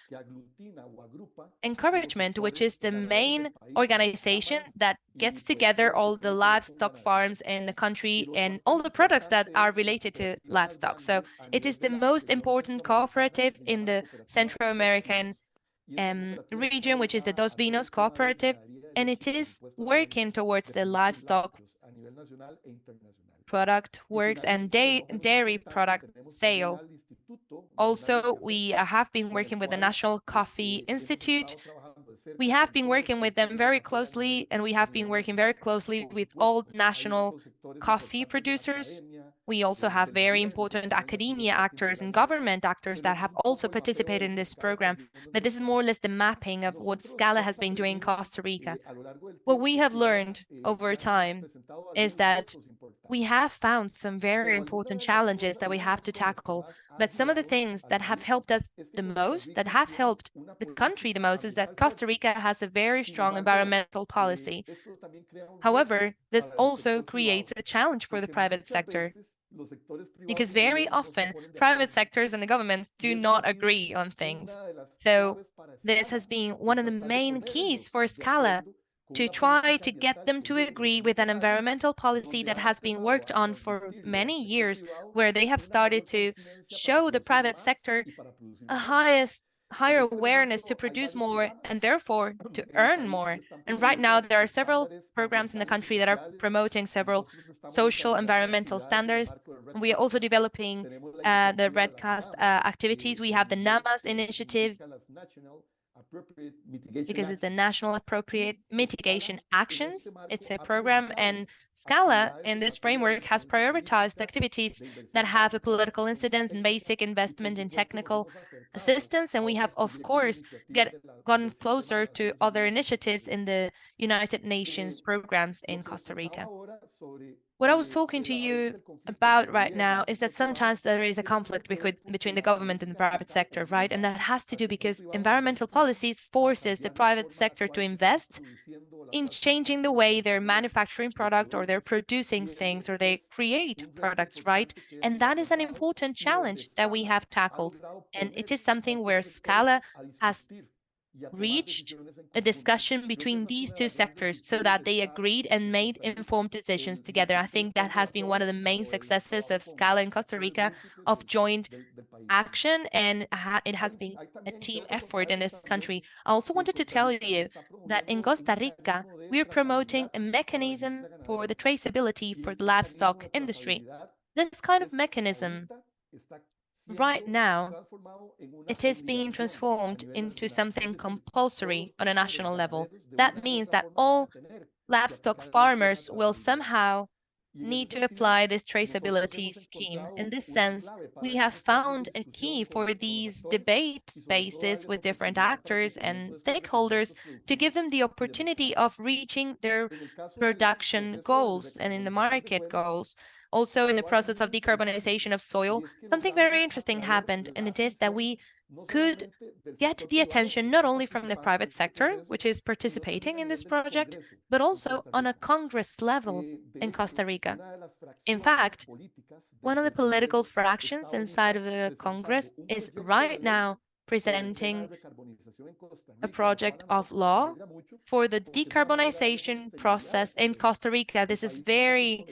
Encouragement, which is the main organization that gets together all the livestock farms in the country and all the products that are related to livestock. So it is the most important cooperative in the Central American region, which is the Dos Vinos cooperative, and it is working towards the livestock product works and dairy product sale. Also, we have been working with the National Coffee Institute. We have been working with them very closely, and we have been working very closely with all national coffee producers. We also have very important academia actors and government actors that have also participated in this program. But this is more or less the mapping of what SCALA has been doing in Costa Rica. What we have learned over time is that we have found some very important challenges that we have to tackle. But some of the things that have helped us the most, that have helped the country the most, is that Costa Rica has a very strong environmental policy. However, this also creates a challenge for the private sector, because very often private sectors and the governments do not agree on things. So this has been one of the main keys for SCALA, to try to get them to agree with an environmental policy that has been worked on for many years, where they have started to show the private sector a higher awareness to produce more and therefore to earn more. And right now there are several programs in the country that are promoting several social environmental standards. We are also developing the REDCAST activities. We have the NAMAS initiative, because it's the National Appropriate Mitigation Actions. It's a program, and SCALA in this framework has prioritized activities that have a political incidence and basic investment in technical assistance, and we have, of course, gotten closer to other initiatives in the United Nations programs in Costa Rica. What I was talking to you about right now is that sometimes there is a conflict between the government and the private sector, right? And that has to do because environmental policies forces the private sector to invest in changing the way they're manufacturing product or they're producing things or they create products, right? And that is an important challenge that we have tackled. And it is something where SCALA has reached a discussion between these two sectors so that they agreed and made informed decisions together. I think that has been one of the main successes of SCALA in Costa Rica, of joint action, and it has been a team effort in this country. I also wanted to tell you that in Costa Rica, we are promoting a mechanism for the traceability for the livestock industry. This kind of mechanism right now, it is being transformed into something compulsory on a national level. That means that all livestock farmers will somehow need to apply this traceability scheme. In this sense, we have found a key for these debate spaces with different actors and stakeholders to give them the opportunity of reaching their production goals and in the market goals. Also, in the process of decarbonization of soil, something very interesting happened, and it is that we could get the attention not only from the private sector, which is participating in this project, but also on a Congress level in Costa Rica. In fact, one of the political fractions inside of the Congress is right now presenting a project of law for the decarbonization process in Costa Rica. This is very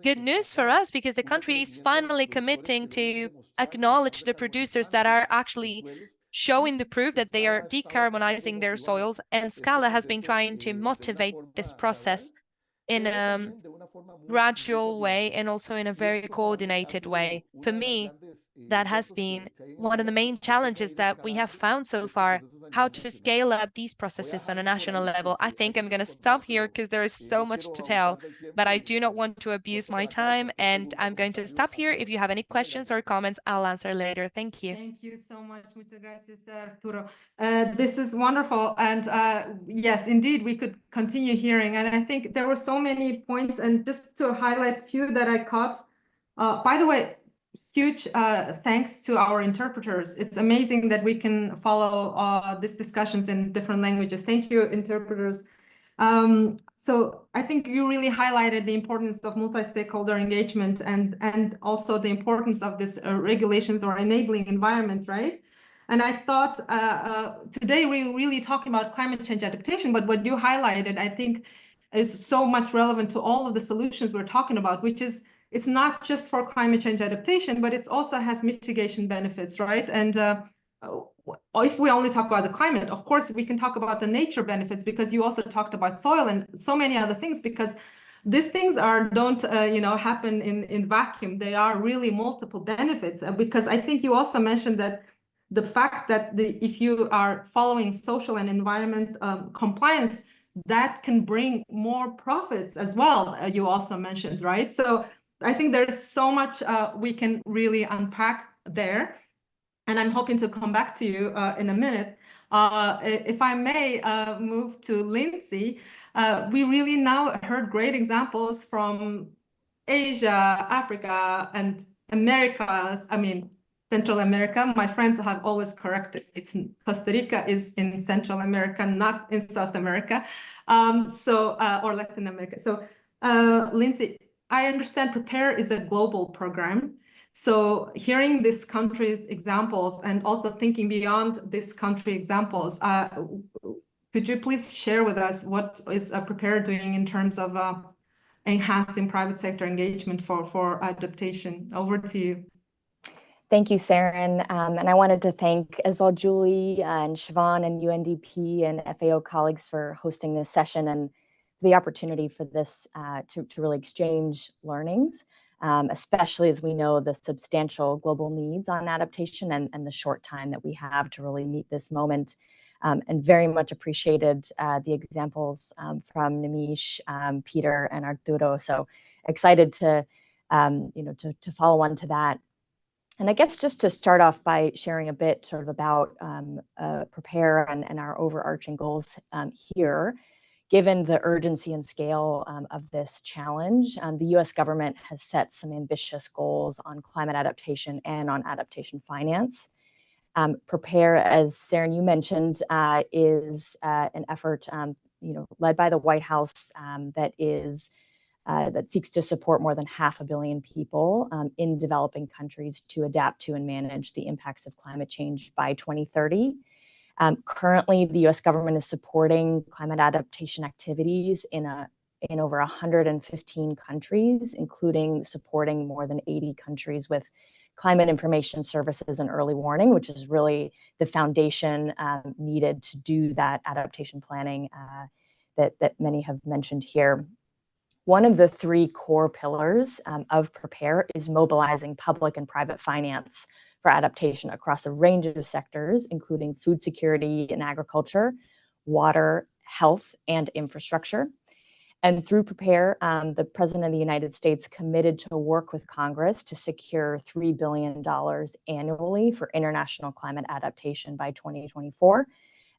good news for us because the country is finally committing to acknowledge the producers that are actually showing the proof that they are decarbonizing their soils, and SCALA has been trying to motivate this process in a gradual way and also in a very coordinated way. For me, that has been one of the main challenges that we have found so far, how to scale up these processes on a national level. I think I'm going to stop here because there is so much to tell, but I do not want to abuse my time, and I'm going to stop here. If you have any questions or comments, I'll answer later. Thank you. Thank you so much. Muchas gracias, Arturo. This is wonderful. And yes, indeed, we could continue hearing. And I think there were so many points. And just to highlight a few that I caught, by the way, huge thanks to our interpreters. It's amazing that we can follow these discussions in different languages. Thank you, interpreters. So I think you really highlighted the importance of multi-stakeholder engagement and also the importance of this regulations or enabling environment, right? And I thought today we're really talking about climate change adaptation, but what you highlighted, I think, is so much relevant to all of the solutions we're talking about, which is it's not just for climate change adaptation, but it also has mitigation benefits, right? And if we only talk about the climate, of course, we can talk about the nature benefits because you also talked about soil and so many other things, because these things don't happen in vacuum. They are really multiple benefits, because I think you also mentioned that the fact that if you are following social and environment compliance, that can bring more profits as well, you also mentioned, right? So I think there's so much we can really unpack there. And I'm hoping to come back to you in a minute. If I may move to Lindsay, we really now heard great examples from Asia, Africa, and Americas. I mean, Central America. My friends have always corrected. Costa Rica is in Central America, not in South America, or Latin America. So, Lindsay, I understand PREPARE is a global program. So hearing this country's examples and also thinking beyond this country examples, could you please share with us what is PREPARE doing in terms of enhancing private sector engagement for adaptation? Over to you. Thank you, Saren. And I wanted to thank as well Julie and Siobhan and UNDP and FAO colleagues for hosting this session and the opportunity for this to really exchange learnings, especially as we know the substantial global needs on adaptation and the short time that we have to really meet this moment. and very much appreciated the examples from Nimish, Peter, and Arturo. So excited to, to follow on to that. And I guess just to start off by sharing a bit sort of about Prepare and our overarching goals here. Given the urgency and scale of this challenge, the US government has set some ambitious goals on climate adaptation and on adaptation finance. Prepare, as Saren, you mentioned, is an effort led by the White House that seeks to support more than 500 million people in developing countries to adapt to and manage the impacts of climate change by 2030. Currently, the US government is supporting climate adaptation activities in over 115 countries, including supporting more than 80 countries with climate information services and early warning, which is really the foundation needed to do that adaptation planning that many have mentioned here. One of the 3 core pillars of Prepare is mobilizing public and private finance for adaptation across a range of sectors, including food security and agriculture, water, health, and infrastructure. And through Prepare, the President of the United States committed to work with Congress to secure $3 billion annually for international climate adaptation by 2024.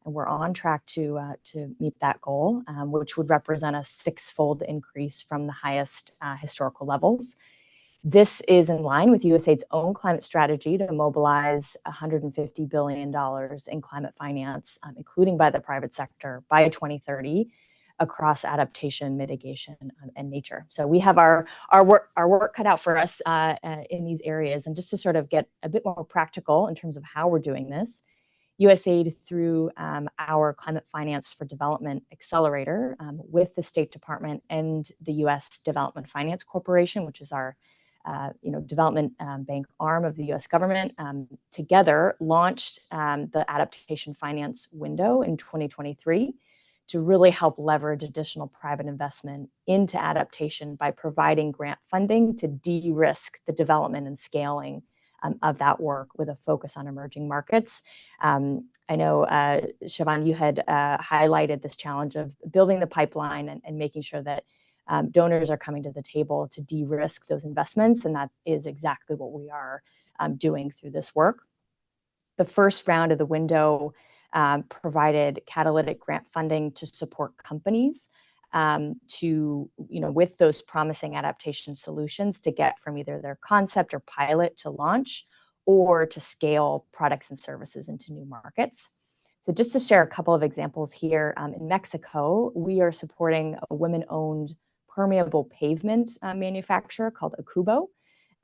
And we're on track to meet that goal, which would represent a 6-fold increase from the highest historical levels. This is in line with USAID's own climate strategy to mobilize $150 billion in climate finance, including by the private sector, by 2030 across adaptation, mitigation, and nature. So we have our work cut out for us in these areas. And just to sort of get a bit more practical in terms of how we're doing this, USAID, through our Climate Finance for Development Accelerator with the State Department and the US Development Finance Corporation, which is our development bank arm of the US government, together launched the Adaptation Finance window in 2023 to really help leverage additional private investment into adaptation by providing grant funding to de-risk the development and scaling of that work with a focus on emerging markets. I know, Siobhan, you had highlighted this challenge of building the pipeline and making sure that donors are coming to the table to de-risk those investments, and that is exactly what we are doing through this work. The first round of the window provided catalytic grant funding to support companies with those promising adaptation solutions to get from either their concept or pilot to launch, or to scale products and services into new markets. So just to share a couple of examples here, in Mexico, we are supporting a women-owned permeable pavement manufacturer called Akubo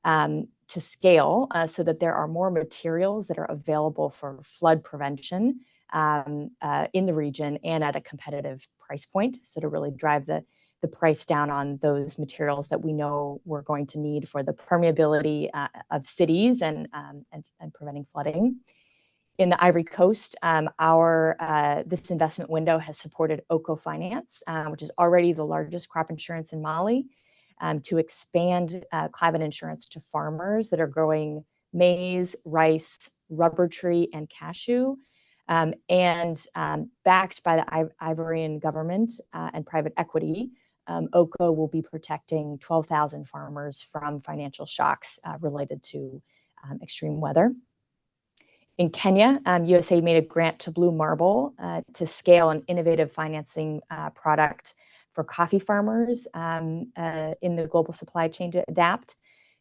to scale so that there are more materials that are available for flood prevention in the region and at a competitive price point. So to really drive the price down on those materials that we know we're going to need for the permeability of cities and preventing flooding. In the Ivory Coast, this investment window has supported Oko Finance, which is already the largest crop insurance in Mali, to expand climate insurance to farmers that are growing maize, rice, rubber tree, and cashew. And backed by the Ivorian government and private equity, Oko will be protecting 12,000 farmers from financial shocks related to extreme weather. In Kenya, USAID made a grant to Blue Marble to scale an innovative financing product for coffee farmers in the global supply chain to adapt.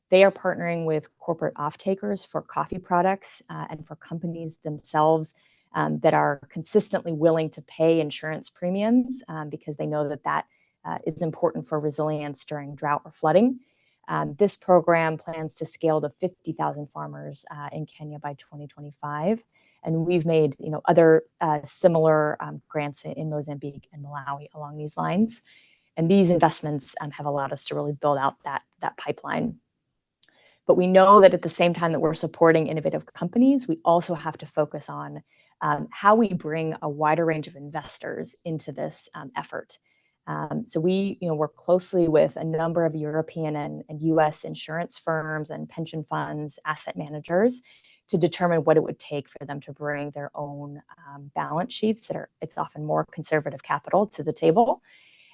They are partnering with corporate off-takers for coffee products and for companies themselves that are consistently willing to pay insurance premiums because they know that is important for resilience during drought or flooding. This program plans to scale to 50,000 farmers in Kenya by 2025. And we've made other similar grants in Mozambique and Malawi along these lines. And these investments have allowed us to really build out that pipeline. But we know that at the same time that we're supporting innovative companies, we also have to focus on how we bring a wider range of investors into this effort. So we work closely with a number of European and US insurance firms and pension funds, asset managers, to determine what it would take for them to bring their own balance sheets it's often more conservative capital to the table.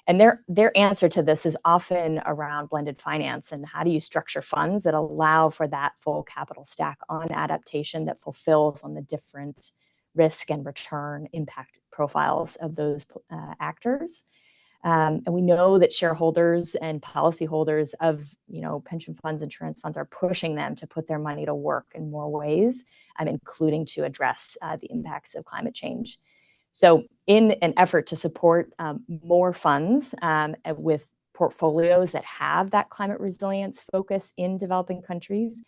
And their answer to this is often around blended finance and how do you structure funds that allow for that full capital stack on adaptation that fulfills on the different risk and return impact profiles of those actors. And we know that shareholders and policyholders of pension funds, insurance funds are pushing them to put their money to work in more ways, including to address the impacts of climate change. So in an effort to support more funds with portfolios that have that climate resilience focus in developing countries,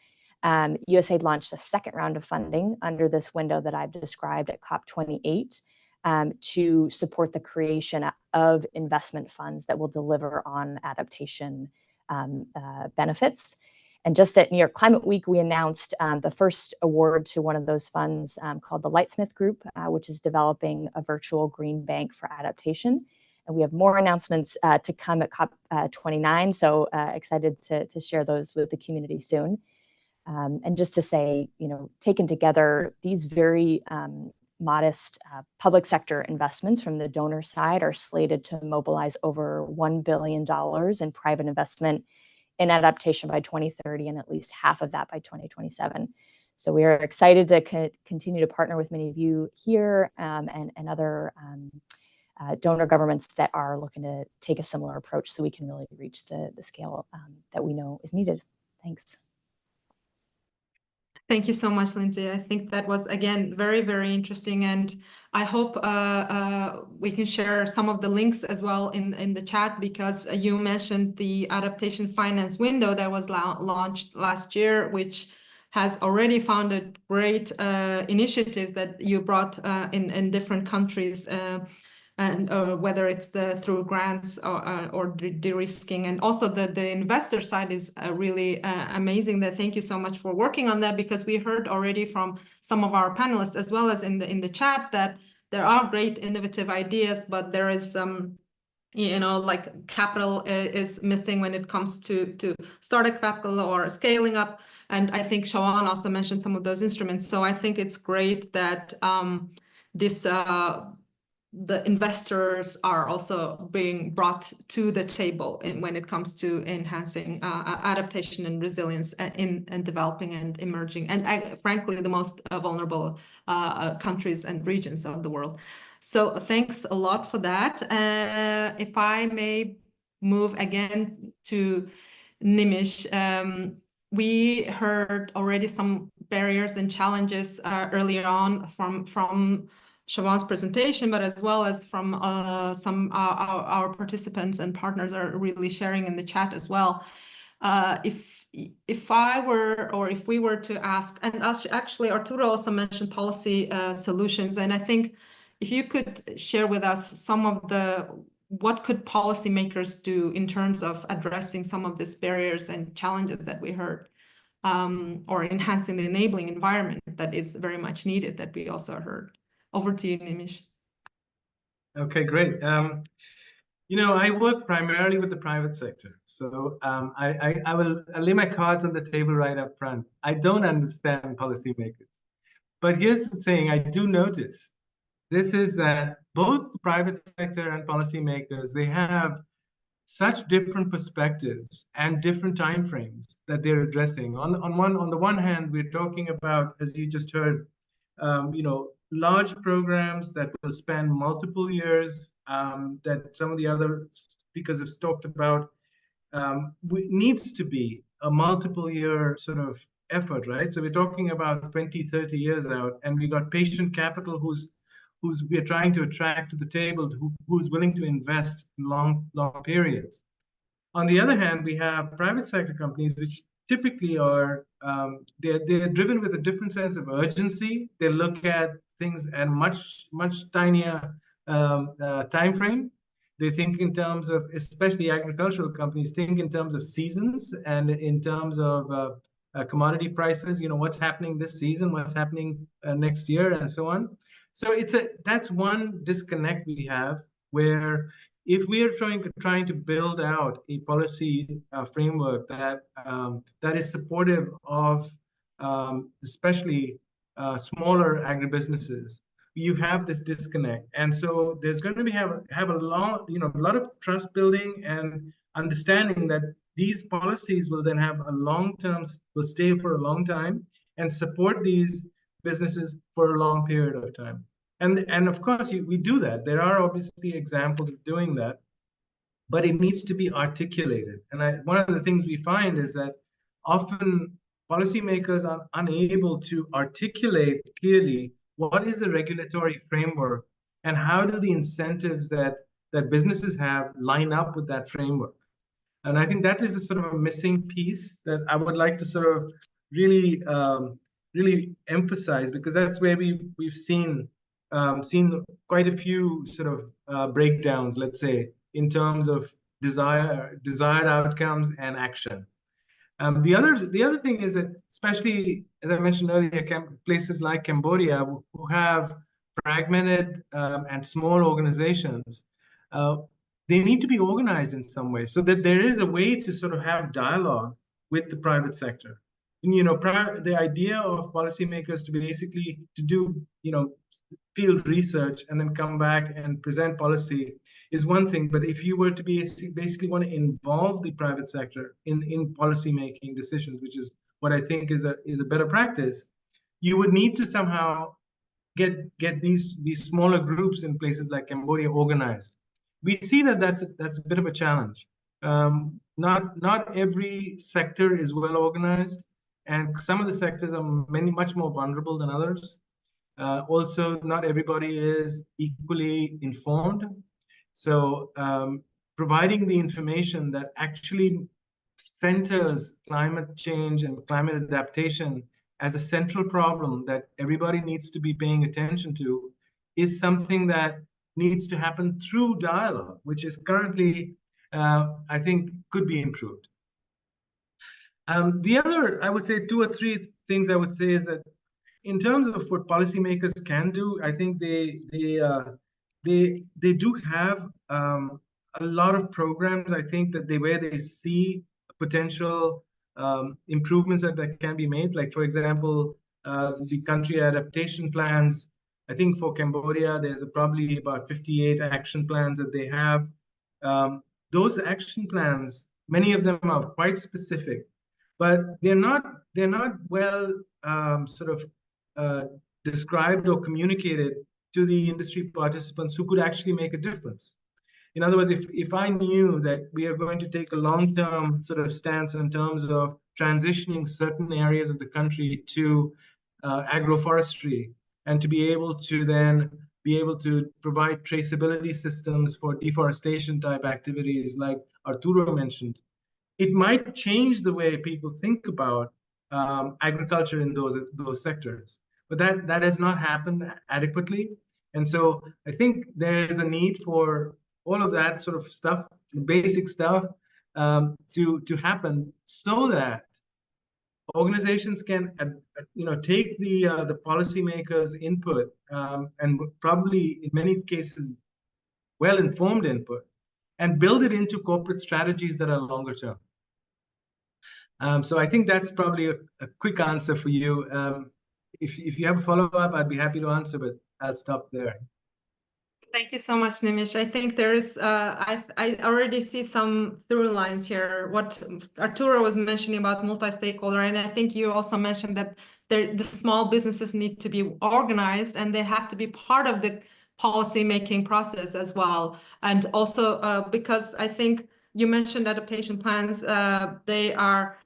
USAID launched a second round of funding under this window that I've described at COP28 to support the creation of investment funds that will deliver on adaptation benefits. And just at New York Climate Week, we announced the first award to one of those funds called the Lightsmith Group, which is developing a virtual green bank for adaptation. And we have more announcements to come at COP29, so excited to share those with the community soon. And just to say, taken together, these very modest public sector investments from the donor side are slated to mobilize over $1 billion in private investment in adaptation by 2030, and at least half of that by 2027. So we are excited to continue to partner with many of you here and other donor governments that are looking to take a similar approach so we can really reach the scale that we know is needed. Thanks. Thank you so much, Lindsay. I think that was, again, very, very interesting. And I hope we can share some of the links as well in the chat, because you mentioned the adaptation finance window that was launched last year, which has already founded great initiatives that you brought in different countries. And whether it's through grants or de-risking. And also the investor side is really amazing. Thank you so much for working on that, because we heard already from some of our panelists, as well as in the chat, that there are great innovative ideas, but there is some, like capital is missing when it comes to startup capital or scaling up. And I think Shawan also mentioned some of those instruments. So I think it's great that the investors are also being brought to the table when it comes to enhancing adaptation and resilience in developing and emerging, and frankly, the most vulnerable countries and regions of the world. So thanks a lot for that. If I may move again to Nimish, we heard already some barriers and challenges earlier on from Shawan's presentation, but as well as from some our participants and partners are really sharing in the chat as well. If we were to ask, and actually Arturo also mentioned policy solutions, and I think if you could share with us some of what could policymakers do in terms of addressing some of these barriers and challenges that we heard, or enhancing the enabling environment that is very much needed, that we also heard. Over to you, Nimish. Okay, great. I work primarily with the private sector. So I'll lay my cards on the table right up front. I don't understand policymakers. But here's the thing I do notice. This is that both the private sector and policymakers, they have such different perspectives and different timeframes that they're addressing. On the one hand, we're talking about, as you just heard, large programs that will span multiple years, that some of the other speakers have talked about. Needs to be a multiple year sort of effort, right? So we're talking about 20, 30 years out, and we got patient capital who's we're trying to attract to the table, who's willing to invest in long periods. On the other hand, we have private sector companies, which typically are they're driven with a different sense of urgency. They look at things at a much tinier time frame. They think in terms of, especially agricultural companies, think in terms of seasons and in terms of commodity prices. What's happening this season, what's happening next year, and so on. So that's one disconnect we have, where if we are trying to build out a policy framework that is supportive of especially smaller agribusinesses, you have this disconnect. And so there's going to be have a lot, a lot of trust building and understanding that these policies will then have a long-term, will stay for a long time and support these businesses for a long period of time. And of course, we do that. There are obviously examples of doing that, but it needs to be articulated. And one of the things we find is that often policymakers are unable to articulate clearly what is the regulatory framework and how do the incentives that businesses have line up with that framework. And I think that is a sort of a missing piece that I would like to sort of really, really emphasize, because that's where we've seen quite a few sort of breakdowns, let's say, in terms of desired outcomes and action. The other thing is that, especially as I mentioned earlier, places like Cambodia, who have fragmented and small organizations, they need to be organized in some way so that there is a way to sort of have dialogue with the private sector. And, the idea of policymakers to basically do, field research and then come back and present policy is one thing. But if you were to basically want to involve the private sector in policy-making decisions, which is what I think is a better practice, you would need to somehow get these smaller groups in places like Cambodia organized. We see that that's a bit of a challenge. Not every sector is well organized, and some of the sectors are much more vulnerable than others. Also, not everybody is equally informed. So providing the information that actually centers climate change and climate adaptation as a central problem that everybody needs to be paying attention to is something that needs to happen through dialogue, which is currently, I think, could be improved. The other, I would say, 2 or 3 things I would say is that in terms of what policymakers can do, I think they do have a lot of programs. I think that where they see potential improvements that can be made. Like, for example, the country adaptation plans. I think for Cambodia, there's probably about 58 action plans that they have. Those action plans, many of them are quite specific, but they're not well sort of described or communicated to the industry participants who could actually make a difference. In other words, if I knew that we are going to take a long-term sort of stance in terms of transitioning certain areas of the country to agroforestry, and to be able to provide traceability systems for deforestation type activities like Arturo mentioned, it might change the way people think about agriculture in those sectors. But that has not happened adequately. And so I think there is a need for all of that sort of stuff, basic stuff, to happen so that organizations can take the policymakers' input and probably in many cases well-informed input and build it into corporate strategies that are longer term. So I think that's probably a quick answer for you. If you have a follow-up, I'd be happy to answer, but I'll stop there. Thank you so much, Nimish. I think there is, I already see some through lines here. What Arturo was mentioning about multi-stakeholder, and I think you also mentioned that the small businesses need to be organized and they have to be part of the policy-making process as well. And also because I think you mentioned adaptation plans, they are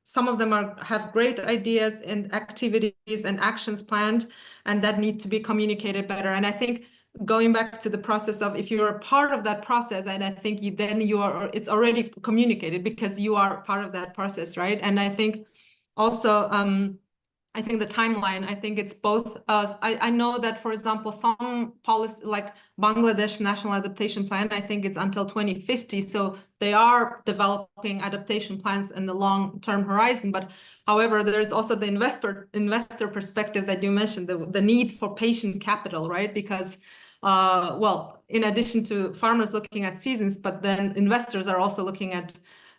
some of them have great ideas and activities and actions planned, and that need to be communicated better. And I think going back to the process of if you're a part of that process, and I think it's already communicated because you are part of that process, right? And I think also, I think the timeline, I think it's both. I know that, for example, some policy like Bangladesh National Adaptation Plan, I think it's until 2050. So they are developing adaptation plans in the long-term horizon. But however, there's also the investor perspective that you mentioned, the need for patient capital, right? Because, well, in addition to farmers looking at seasons, but then investors are also looking at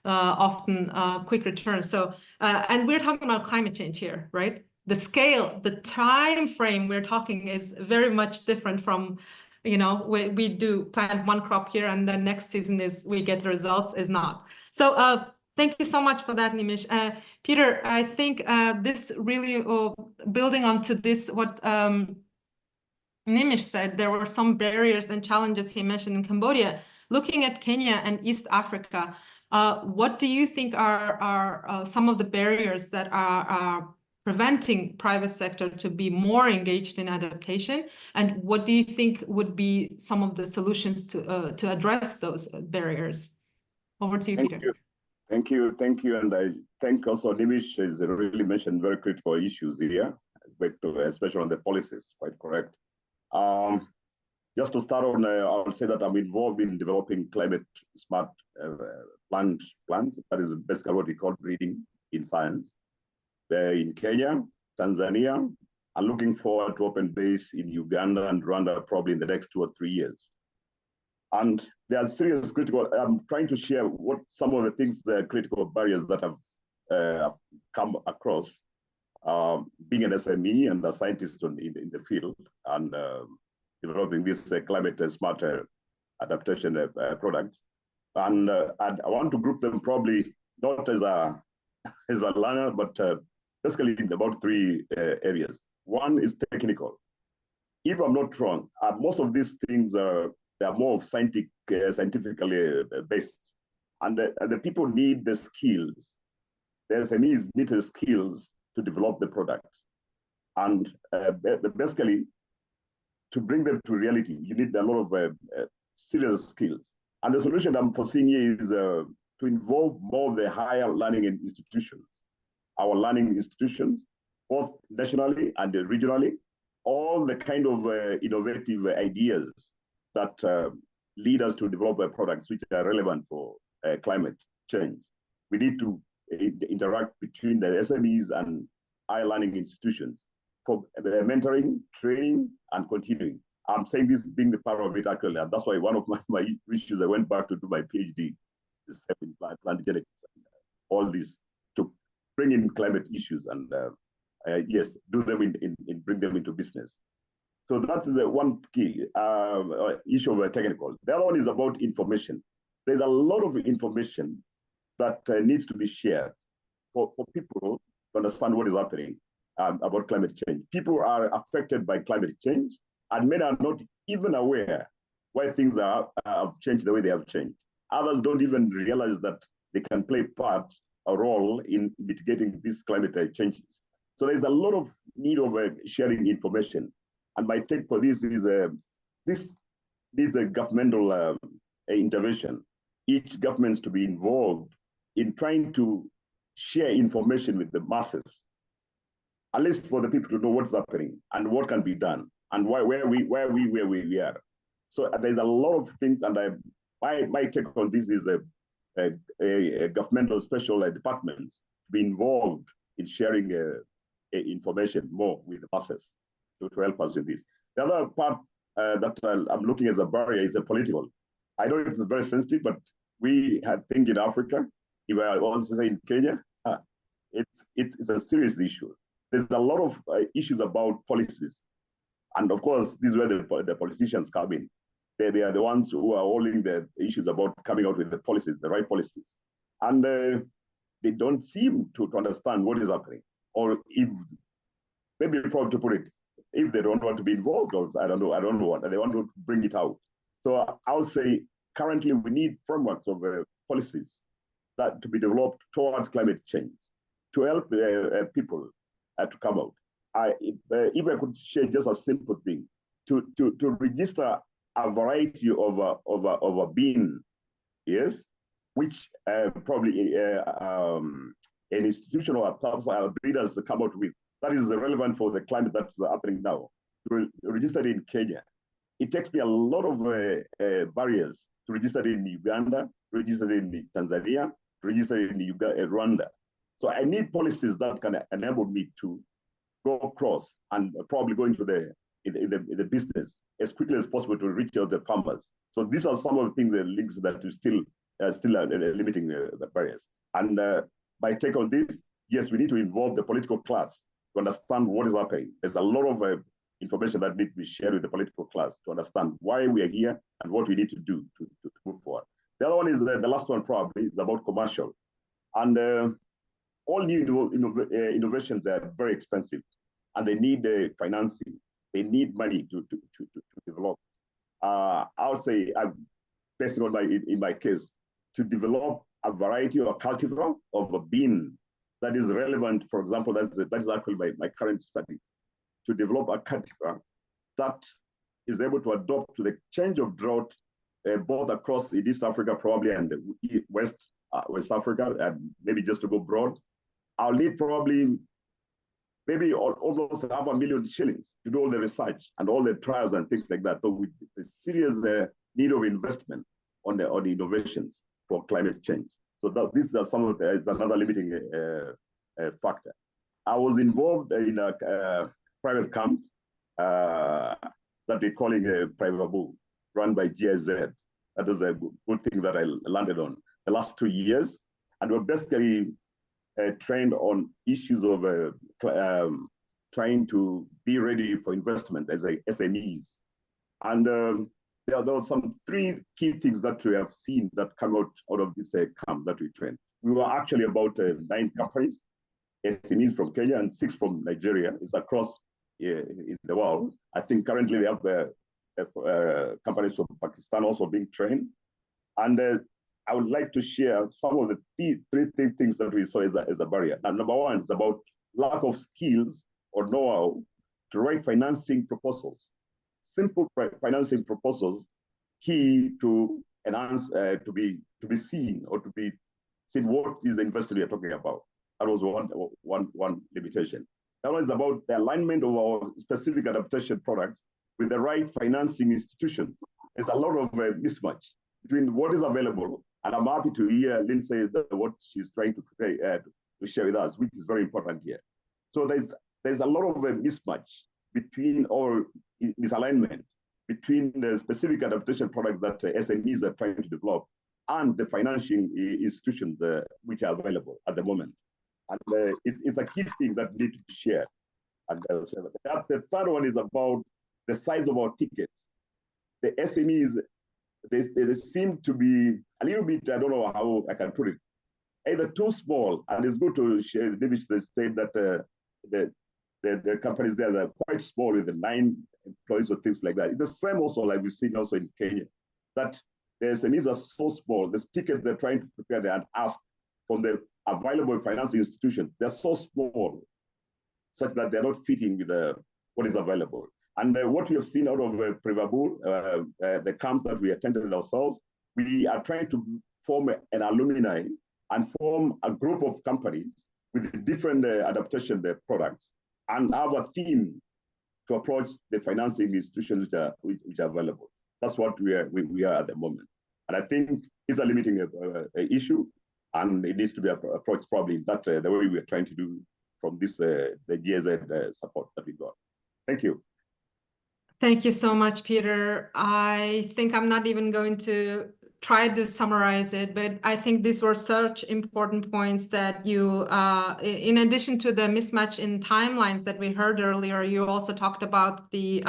often quick returns. So, and we're talking about climate change here, right? The scale, the time frame we're talking is very much different from, you know, we do plant one crop here and then next season is we get the results is not. So thank you so much for that, Nimish. Peter, I think this really, building onto this, what Nimish said, there were some barriers and challenges he mentioned in Cambodia. Looking at Kenya and East Africa, what do you think are some of the barriers that are preventing private sector to be more engaged in adaptation? And what do you think would be some of the solutions to address those barriers? Over to you, Peter. Thank you. And I thank also Nimish has really mentioned very critical issues here, but especially on the policies, quite correct. Just to start on, I'll say that I'm involved in developing climate smart plans. That is basically what we call breeding in science. In Kenya, Tanzania, I'm looking forward to open base in Uganda and Rwanda probably in the next 2 or 3 years. And there are serious critical, I'm trying to share what some of the things, the critical barriers that have come across, being an SME and a scientist in the field and developing this climate smart adaptation products. And I want to group them probably not as a learner, but basically in about 3 areas. One is technical. If I'm not wrong, most of these things they are more scientifically based, and the people need the skills. The SMEs need the skills to develop the products, and basically to bring them to reality, you need a lot of serious skills. And the solution I'm foreseeing here is to involve more of the higher learning institutions, our learning institutions, both nationally and regionally, all the kind of innovative ideas that lead us to develop products which are relevant for climate change. We need to interact between the SMEs and higher learning institutions for mentoring, training, and continuing. I'm saying this being the power of it actually, and that's why one of my issues I went back to do my PhD is in plant genetics, all these to bring in climate issues and yes, do them bring them into business. So that's one key issue of technical. The other one is about information. There's a lot of information that needs to be shared for people to understand what is happening about climate change. People are affected by climate change, and many are not even aware why things have changed the way they have changed. Others don't even realize that they can play a role in mitigating these climate changes. So there's a lot of need of sharing information. And my take for this is this is a governmental intervention. Each government to be involved in trying to share information with the masses, at least for the people to know what's happening and what can be done and where we are. So there's a lot of things, and my take on this is a governmental special departments to be involved in sharing information more with the masses to help us in this. The other part that I'm looking as a barrier is a political. I know it's very sensitive, but we had think in Africa, if I also say in Kenya, it's a serious issue. There's a lot of issues about policies. And of course, this is where the politicians come in. They are the ones who are holding the issues about coming out with the policies, the right policies. And they don't seem to understand what is happening. Or if, maybe probably to put it, if they don't want to be involved, also, I don't know what, they want to bring it out. So I would say currently we need frameworks of policies that to be developed towards climate change to help people to come out. If I could share just a simple thing, to register a variety of a bean, yes, which probably an institution or breeders come out with, that is relevant for the climate that's happening now. To register it in Kenya, it takes me a lot of barriers to register it in Uganda, to register it in Tanzania, to register it in Rwanda. So I need policies that can enable me to go across and probably go into the business as quickly as possible to reach out the farmers. So these are some of the things, the links that we still still limiting the barriers. And my take on this, yes, we need to involve the political class to understand what is happening. There's a lot of information that needs to be shared with the political class to understand why we are here and what we need to do to move forward. The other one is the last one probably is about commercial. And all new innovations are very expensive and they need financing. They need money to develop. I would say, based on in my case, to develop a variety or a cultivar of a bean that is relevant. For example, that is actually my current study, to develop a cultivar that is able to adapt to the change of drought, both across East Africa probably and West Africa, and maybe just to go broad. I'll need probably maybe almost 500,000 shillings to do all the research and all the trials and things like that. So with the serious need of investment on the innovations for climate change. So these are some of it's another limiting factor. I was involved in a private camp that we're calling a private bull, run by GIZ. That is a good thing that I landed on the last 2 years. And we're basically trained on issues of trying to be ready for investment as SMEs. And there were some 3 key things that we have seen that come out of this camp that we trained. We were actually about 9 companies, SMEs from Kenya and 6 from Nigeria. It's across in the world. I think currently they have companies from Pakistan also being trained. And I would like to share some of the 3 things that we saw as a barrier. Now, number 1 is about lack of skills or know-how to write financing proposals. Simple financing proposals, key to enhance, to be seen or to be seen what is the investor we are talking about. That was one limitation. That was about the alignment of our specific adaptation products with the right financing institutions. There's a lot of mismatch between what is available, and I'm happy to hear Lindsay what she's trying to share with us, which is very important here. So there's a lot of mismatch between, or misalignment between the specific adaptation products that SMEs are trying to develop and the financing institutions which are available at the moment. And it's a key thing that needs to be shared. And the third one is about the size of our tickets. The SMEs, they seem to be a little bit, I don't know how I can put it, either too small, and it's good to share, maybe they state that the companies there are quite small with the 9 employees or things like that. It's the same also like we've seen also in Kenya, that the SMEs are so small, the tickets they're trying to prepare and ask from the available financing institutions, they're so small, such that they're not fitting with what is available. And what we have seen out of Privabul, the camp that we attended ourselves, we are trying to form an alumni and form a group of companies with different adaptation products and have a theme to approach the financing institutions which are available. That's what we are at the moment. And I think it's a limiting issue, and it needs to be approached probably in that the way we are trying to do from this the GIZ support that we got. Thank you. Thank you so much, Peter. I think I'm not even going to try to summarize it, but I think these were such important points that you, in addition to the mismatch in timelines that we heard earlier, you also talked about the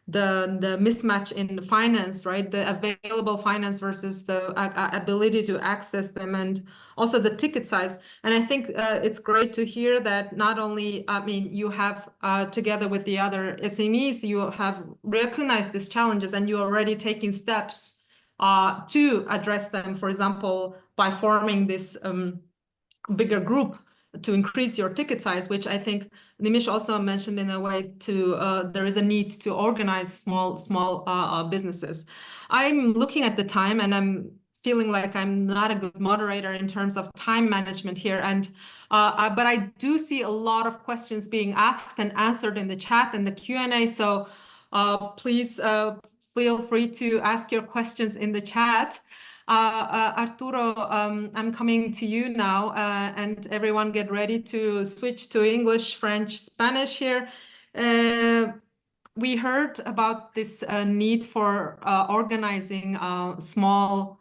mismatch in the finance, right? The available finance versus the ability to access them, and also the ticket size. And I think it's great to hear that not only, I mean, you have, together with the other SMEs, you have recognized these challenges and you're already taking steps to address them, for example, by forming this bigger group to increase your ticket size, which I think Nimish also mentioned in a way to, there is a need to organize small businesses. I'm looking at the time and I'm feeling like I'm not a good moderator in terms of time management here. And but I do see a lot of questions being asked and answered in the chat and the Q&A. So please feel free to ask your questions in the chat. Arturo, I'm coming to you now, and everyone get ready to switch to English, French, Spanish here. We heard about this need for organizing small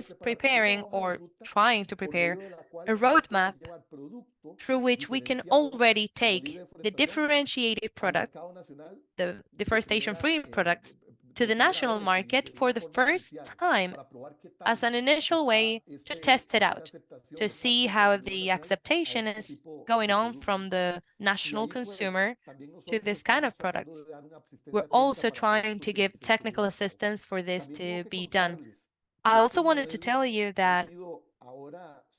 is preparing or trying to prepare a roadmap through which we can already take the differentiated products, the deforestation-free products, to the national market for the first time as an initial way to test it out, to see how the acceptation is going on from the national consumer to this kind of products. We're also trying to give technical assistance for this to be done. I also wanted to tell you that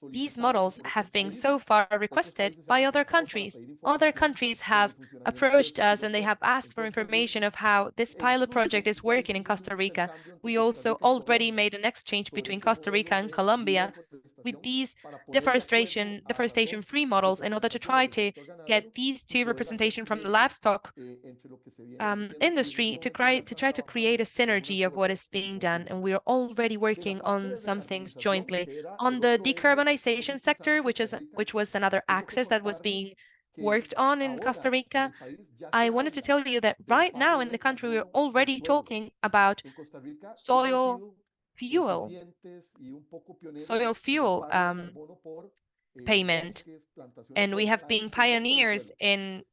these models have been so far requested by other countries. Other countries have approached us and they have asked for information of how this pilot project is working in Costa Rica. We also already made an exchange between Costa Rica and Colombia with these deforestation-free models in order to try to get these two representation from the livestock industry to try to create a synergy of what is being done. And we are already working on some things jointly. On the decarbonization sector, which was another axis that was being worked on in Costa Rica, I wanted to tell you that right now in the country, we're already talking about soil fuel payment. And we have been pioneers in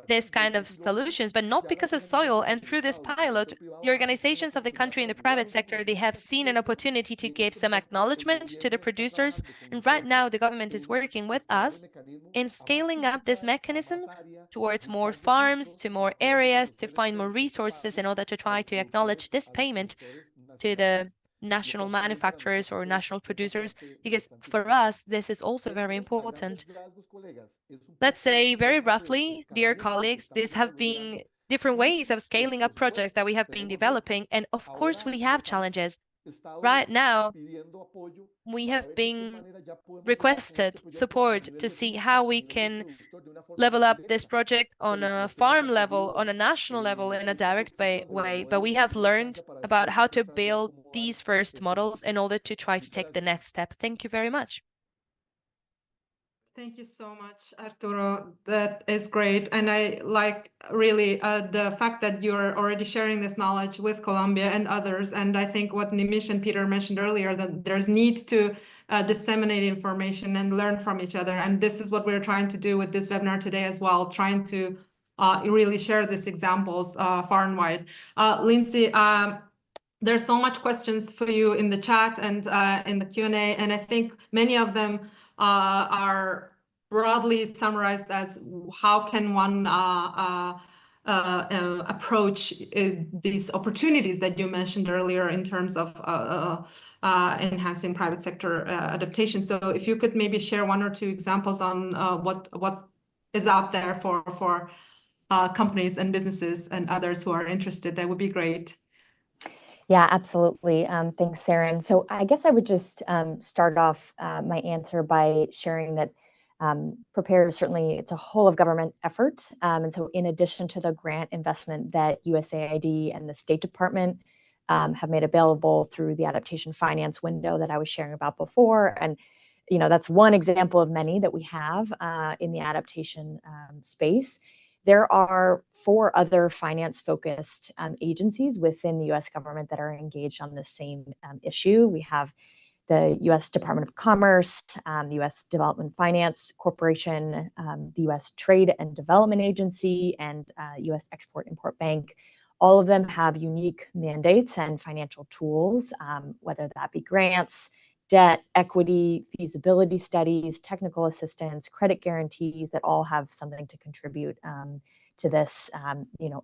this kind of solutions, but not because of soil. And through this pilot, the organizations of the country in the private sector, they have seen an opportunity to give some acknowledgement to the producers. And right now, the government is working with us in scaling up this mechanism towards more farms, to more areas, to find more resources in order to try to acknowledge this payment to the national manufacturers or national producers, because for us, this is also very important. Let's say very roughly, dear colleagues, these have been different ways of scaling up projects that we have been developing. And of course, we have challenges. Right now, we have been requested support to see how we can level up this project on a farm level, on a national level, in a direct way. But we have learned about how to build these first models in order to try to take the next step. Thank you very much. Thank you so much, Arturo. That is great. And I like really the fact that you're already sharing this knowledge with Colombia and others. And I think what Nimish and Peter mentioned earlier, that there's need to disseminate information and learn from each other. And this is what we're trying to do with this webinar today as well, trying to really share these examples far and wide. Lindsay, there's so much questions for you in the chat and in the Q&A, and I think many of them are broadly summarized as how can one approach these opportunities that you mentioned earlier in terms of enhancing private sector adaptation. So if you could maybe share one or two examples on what is out there for companies and businesses and others who are interested, that would be great. Yeah, absolutely. Thanks, Saren. So I guess I would just start off my answer by sharing that Prepare, certainly it's a whole of government effort. And so in addition to the grant investment that USAID and the State Department have made available through the adaptation finance window that I was sharing about before, and that's one example of many that we have in the adaptation space. There are 4 other finance-focused agencies within the U.S. government that are engaged on the same issue. We have the U.S. Department of Commerce, the U.S. Development Finance Corporation, the U.S. Trade and Development Agency, and U.S. Export-Import Bank. All of them have unique mandates and financial tools, whether that be grants, debt, equity, feasibility studies, technical assistance, credit guarantees, that all have something to contribute to this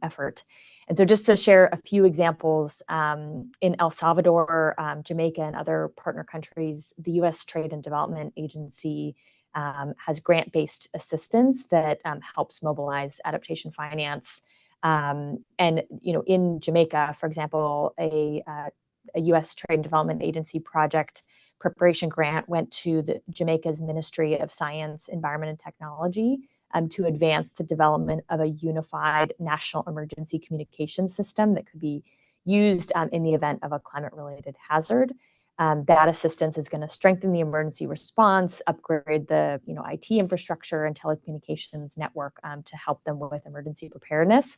effort. And so just to share a few examples, in El Salvador, Jamaica, and other partner countries, the U.S. Trade and Development Agency has grant-based assistance that helps mobilize adaptation finance. And in Jamaica, for example, a U.S. Trade and Development Agency project preparation grant went to Jamaica's Ministry of Science, Environment, and Technology to advance the development of a unified national emergency communication system that could be used in the event of a climate-related hazard. That assistance is going to strengthen the emergency response, upgrade the IT infrastructure and telecommunications network to help them with emergency preparedness.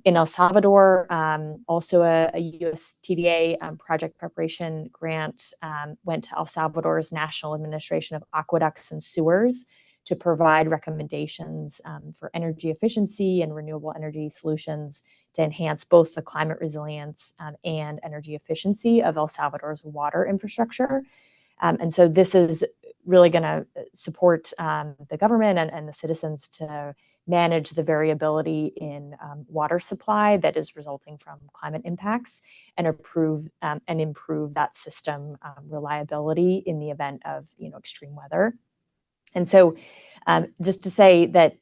In El Salvador, also a U.S. TDA project preparation grant went to El Salvador's National Administration of Aqueducts and Sewers to provide recommendations for energy efficiency and renewable energy solutions to enhance both the climate resilience and energy efficiency of El Salvador's water infrastructure. And so this is really going to support the government and the citizens to manage the variability in water supply that is resulting from climate impacts and improve that system reliability in the event of extreme weather. And so just to say that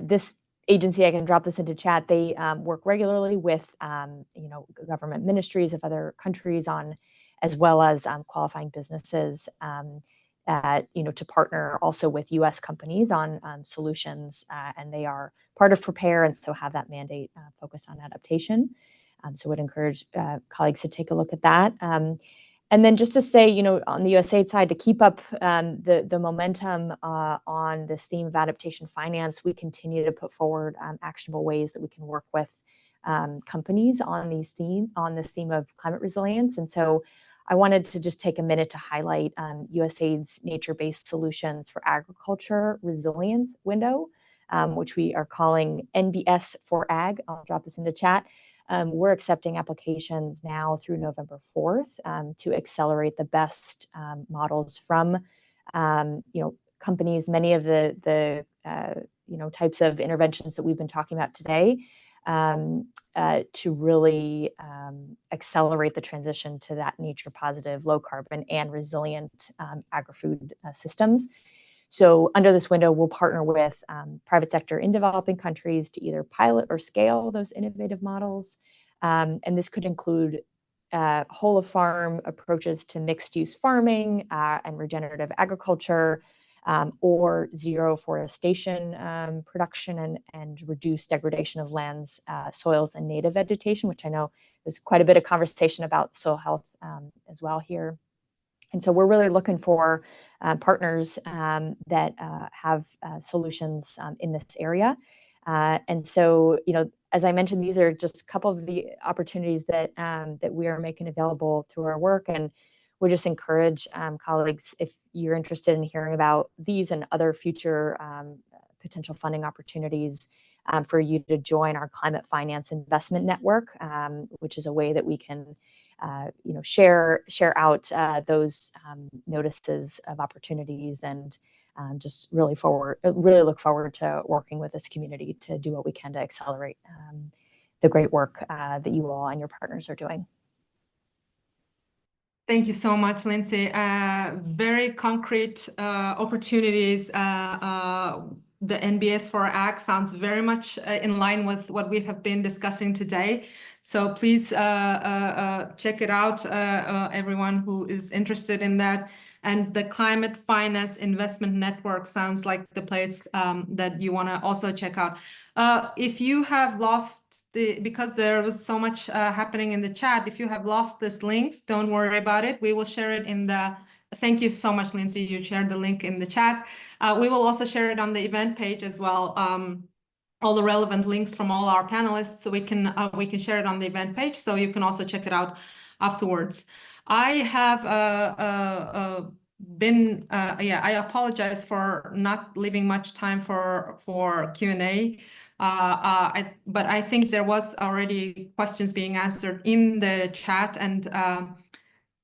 this agency, I can drop this into chat, they work regularly with government ministries of other countries on, as well as qualifying businesses to partner also with U.S. companies on solutions, and they are part of PREPARE, and so have that mandate focused on adaptation. So would encourage colleagues to take a look at that. And then just to say, on the USAID side, to keep up the momentum on this theme of adaptation finance, we continue to put forward actionable ways that we can work with companies on this theme of climate resilience. And so I wanted to just take a minute to highlight USAID's nature-based solutions for agriculture resilience window, which we are calling NBS for Ag. I'll drop this into chat. We're accepting applications now through November 4th to accelerate the best models from companies, many of the types of interventions that we've been talking about today, to really accelerate the transition to that nature positive, low carbon and resilient agri-food systems. So under this window, we'll partner with private sector in developing countries to either pilot or scale those innovative models. And this could include whole of farm approaches to mixed use farming and regenerative agriculture, or zero forestation production and reduced degradation of lands, soils, and native vegetation, which I know there's quite a bit of conversation about soil health as well here. And so we're really looking for partners that have solutions in this area. And so, as I mentioned, these are just a couple of the opportunities that we are making available through our work. And we just encourage colleagues, if you're interested in hearing about these and other future potential funding opportunities, for you to join our Climate Finance Investment Network, which is a way that we can share out those notices of opportunities, and just really look forward to working with this community to do what we can to accelerate the great work that you all and your partners are doing. Thank you so much, Lindsay. Very concrete opportunities. The NBS for Ag sounds very much in line with what we have been discussing today. So please check it out, everyone who is interested in that. And the Climate Finance Investment Network sounds like the place that you want to also check out. If you have lost because there was so much happening in the chat, if you have lost these links, don't worry about it. We will share it in the... Thank you so much, Lindsay. You shared the link in the chat. We will also share it on the event page as well. All the relevant links from all our panelists, so we can share it on the event page, so you can also check it out afterwards. I have I apologize for not leaving much time for Q&A. But I think there was already questions being answered in the chat and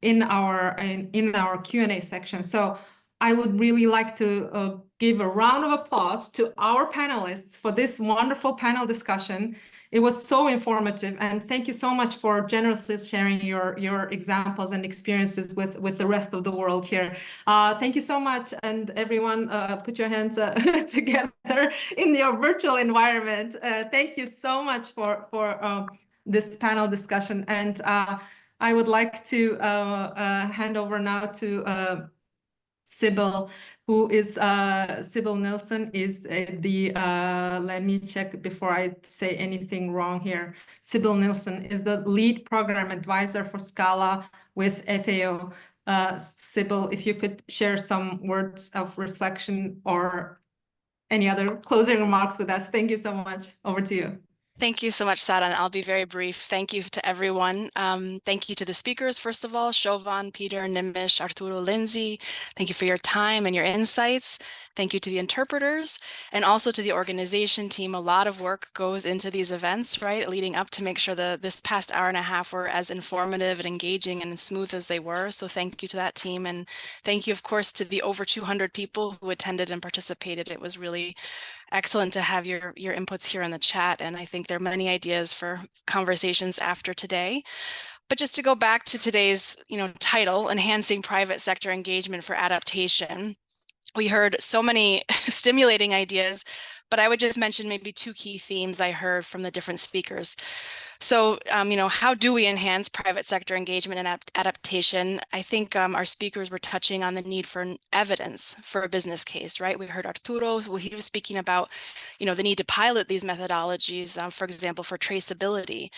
in our Q&A section. So I would really like to give a round of applause to our panelists for this wonderful panel discussion. It was so informative, and thank you so much for generously sharing your examples and experiences with the rest of the world here. Thank you so much, and everyone, put your hands together in your virtual environment. Thank you so much for this panel discussion, and I would like to hand over now to Sybil, who is Sybil Nilsson is let me check before I say anything wrong here. Sybil Nilsson is the lead program advisor for SCALA with FAO. Sybil, if you could share some words of reflection or any other closing remarks with us. Thank you so much. Over to you. Thank you so much, Saran. I'll be very brief. Thank you to everyone. Thank you to the speakers, first of all, Shovan, Peter, Nimish, Arturo, Lindsay. Thank you for your time and your insights. Thank you to the interpreters and also to the organization team. A lot of work goes into these events, right, leading up to make sure this past hour and a half were as informative and engaging and smooth as they were. So thank you to that team. And thank you, of course, to the over 200 people who attended and participated. It was really excellent to have your inputs here in the chat, and I think there are many ideas for conversations after today. But just to go back to today's title, Enhancing Private Sector Engagement for Adaptation, we heard so many stimulating ideas, but I would just mention maybe two key themes I heard from the different speakers. So, how do we enhance private sector engagement and adaptation? I think our speakers were touching on the need for evidence for a business case, right? We heard Arturo, he was speaking about, the need to pilot these methodologies, for example, for traceability.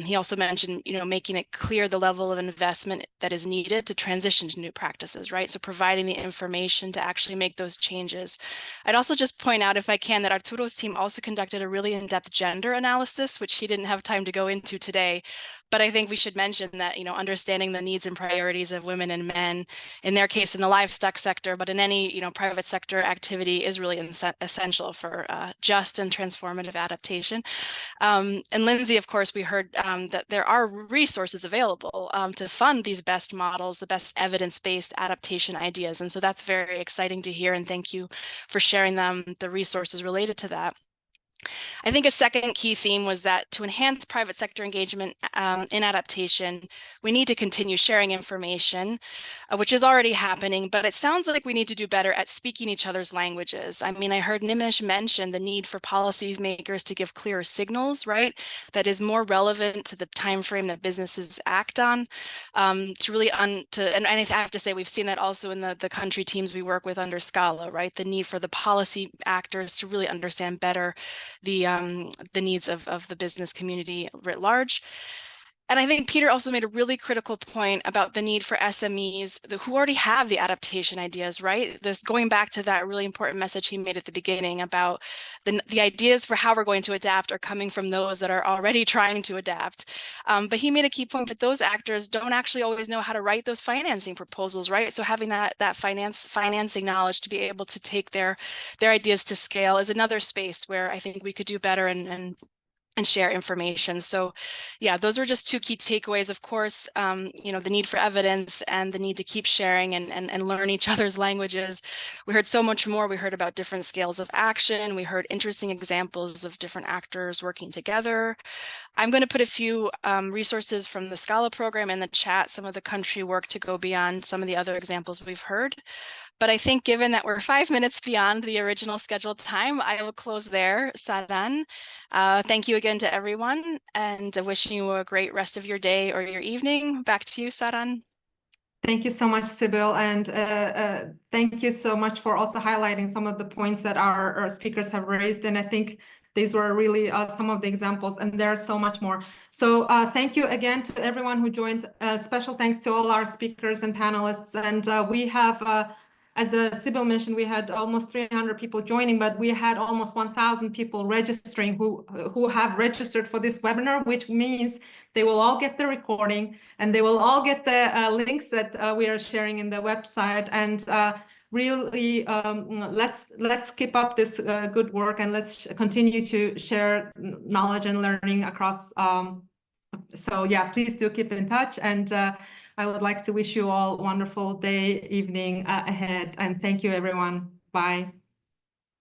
He also mentioned, making it clear the level of investment that is needed to transition to new practices, right? So providing the information to actually make those changes. I'd also just point out, if I can, that Arturo's team also conducted a really in-depth gender analysis, which he didn't have time to go into today. But I think we should mention that, understanding the needs and priorities of women and men, in their case, in the livestock sector, but in any, private sector activity is really essential for just and transformative adaptation. And Lindsay, of course, we heard that there are resources available to fund these best models, the best evidence-based adaptation ideas. And so that's very exciting to hear. And thank you for sharing the resources related to that. I think a second key theme was that to enhance private sector engagement in adaptation, we need to continue sharing information, which is already happening, but it sounds like we need to do better at speaking each other's languages. I mean, I heard Nimish mention the need for policymakers to give clearer signals, right? That is more relevant to the time frame that businesses act on, to really, and I have to say, we've seen that also in the country teams we work with under SCALA, right? The need for the policy actors to really understand better the needs of the business community writ large. And I think Peter also made a really critical point about the need for SMEs who already have the adaptation ideas, right? This going back to that really important message he made at the beginning about the ideas for how we're going to adapt are coming from those that are already trying to adapt. But he made a key point that those actors don't actually always know how to write those financing proposals, right? So having that financing knowledge to be able to take their ideas to scale is another space where I think we could do better and share information. So yeah, those were just two key takeaways. Of course, the need for evidence and the need to keep sharing and learn each other's languages. We heard so much more. We heard about different scales of action. We heard interesting examples of different actors working together. I'm going to put a few resources from the SCALA program in the chat, some of the country work to go beyond some of the other examples we've heard. But I think given that we're 5 minutes beyond the original scheduled time, I will close there, Saran. Thank you again to everyone, and wishing you a great rest of your day or your evening. Back to you, Saran. Thank you so much, Sybil, and thank you so much for also highlighting some of the points that our speakers have raised. And I think these were really some of the examples, and there's so much more. So thank you again to everyone who joined. Special thanks to all our speakers and panelists. And we have, as Sybil mentioned, we had almost 300 people joining, but we had almost 1,000 people registering who have registered for this webinar, which means they will all get the recording and they will all get the links that we are sharing in the website. And really, let's keep up this good work, and let's continue to share knowledge and learning across. So yeah, please do keep in touch, and I would like to wish you all a wonderful day, evening ahead, and thank you, everyone. Bye.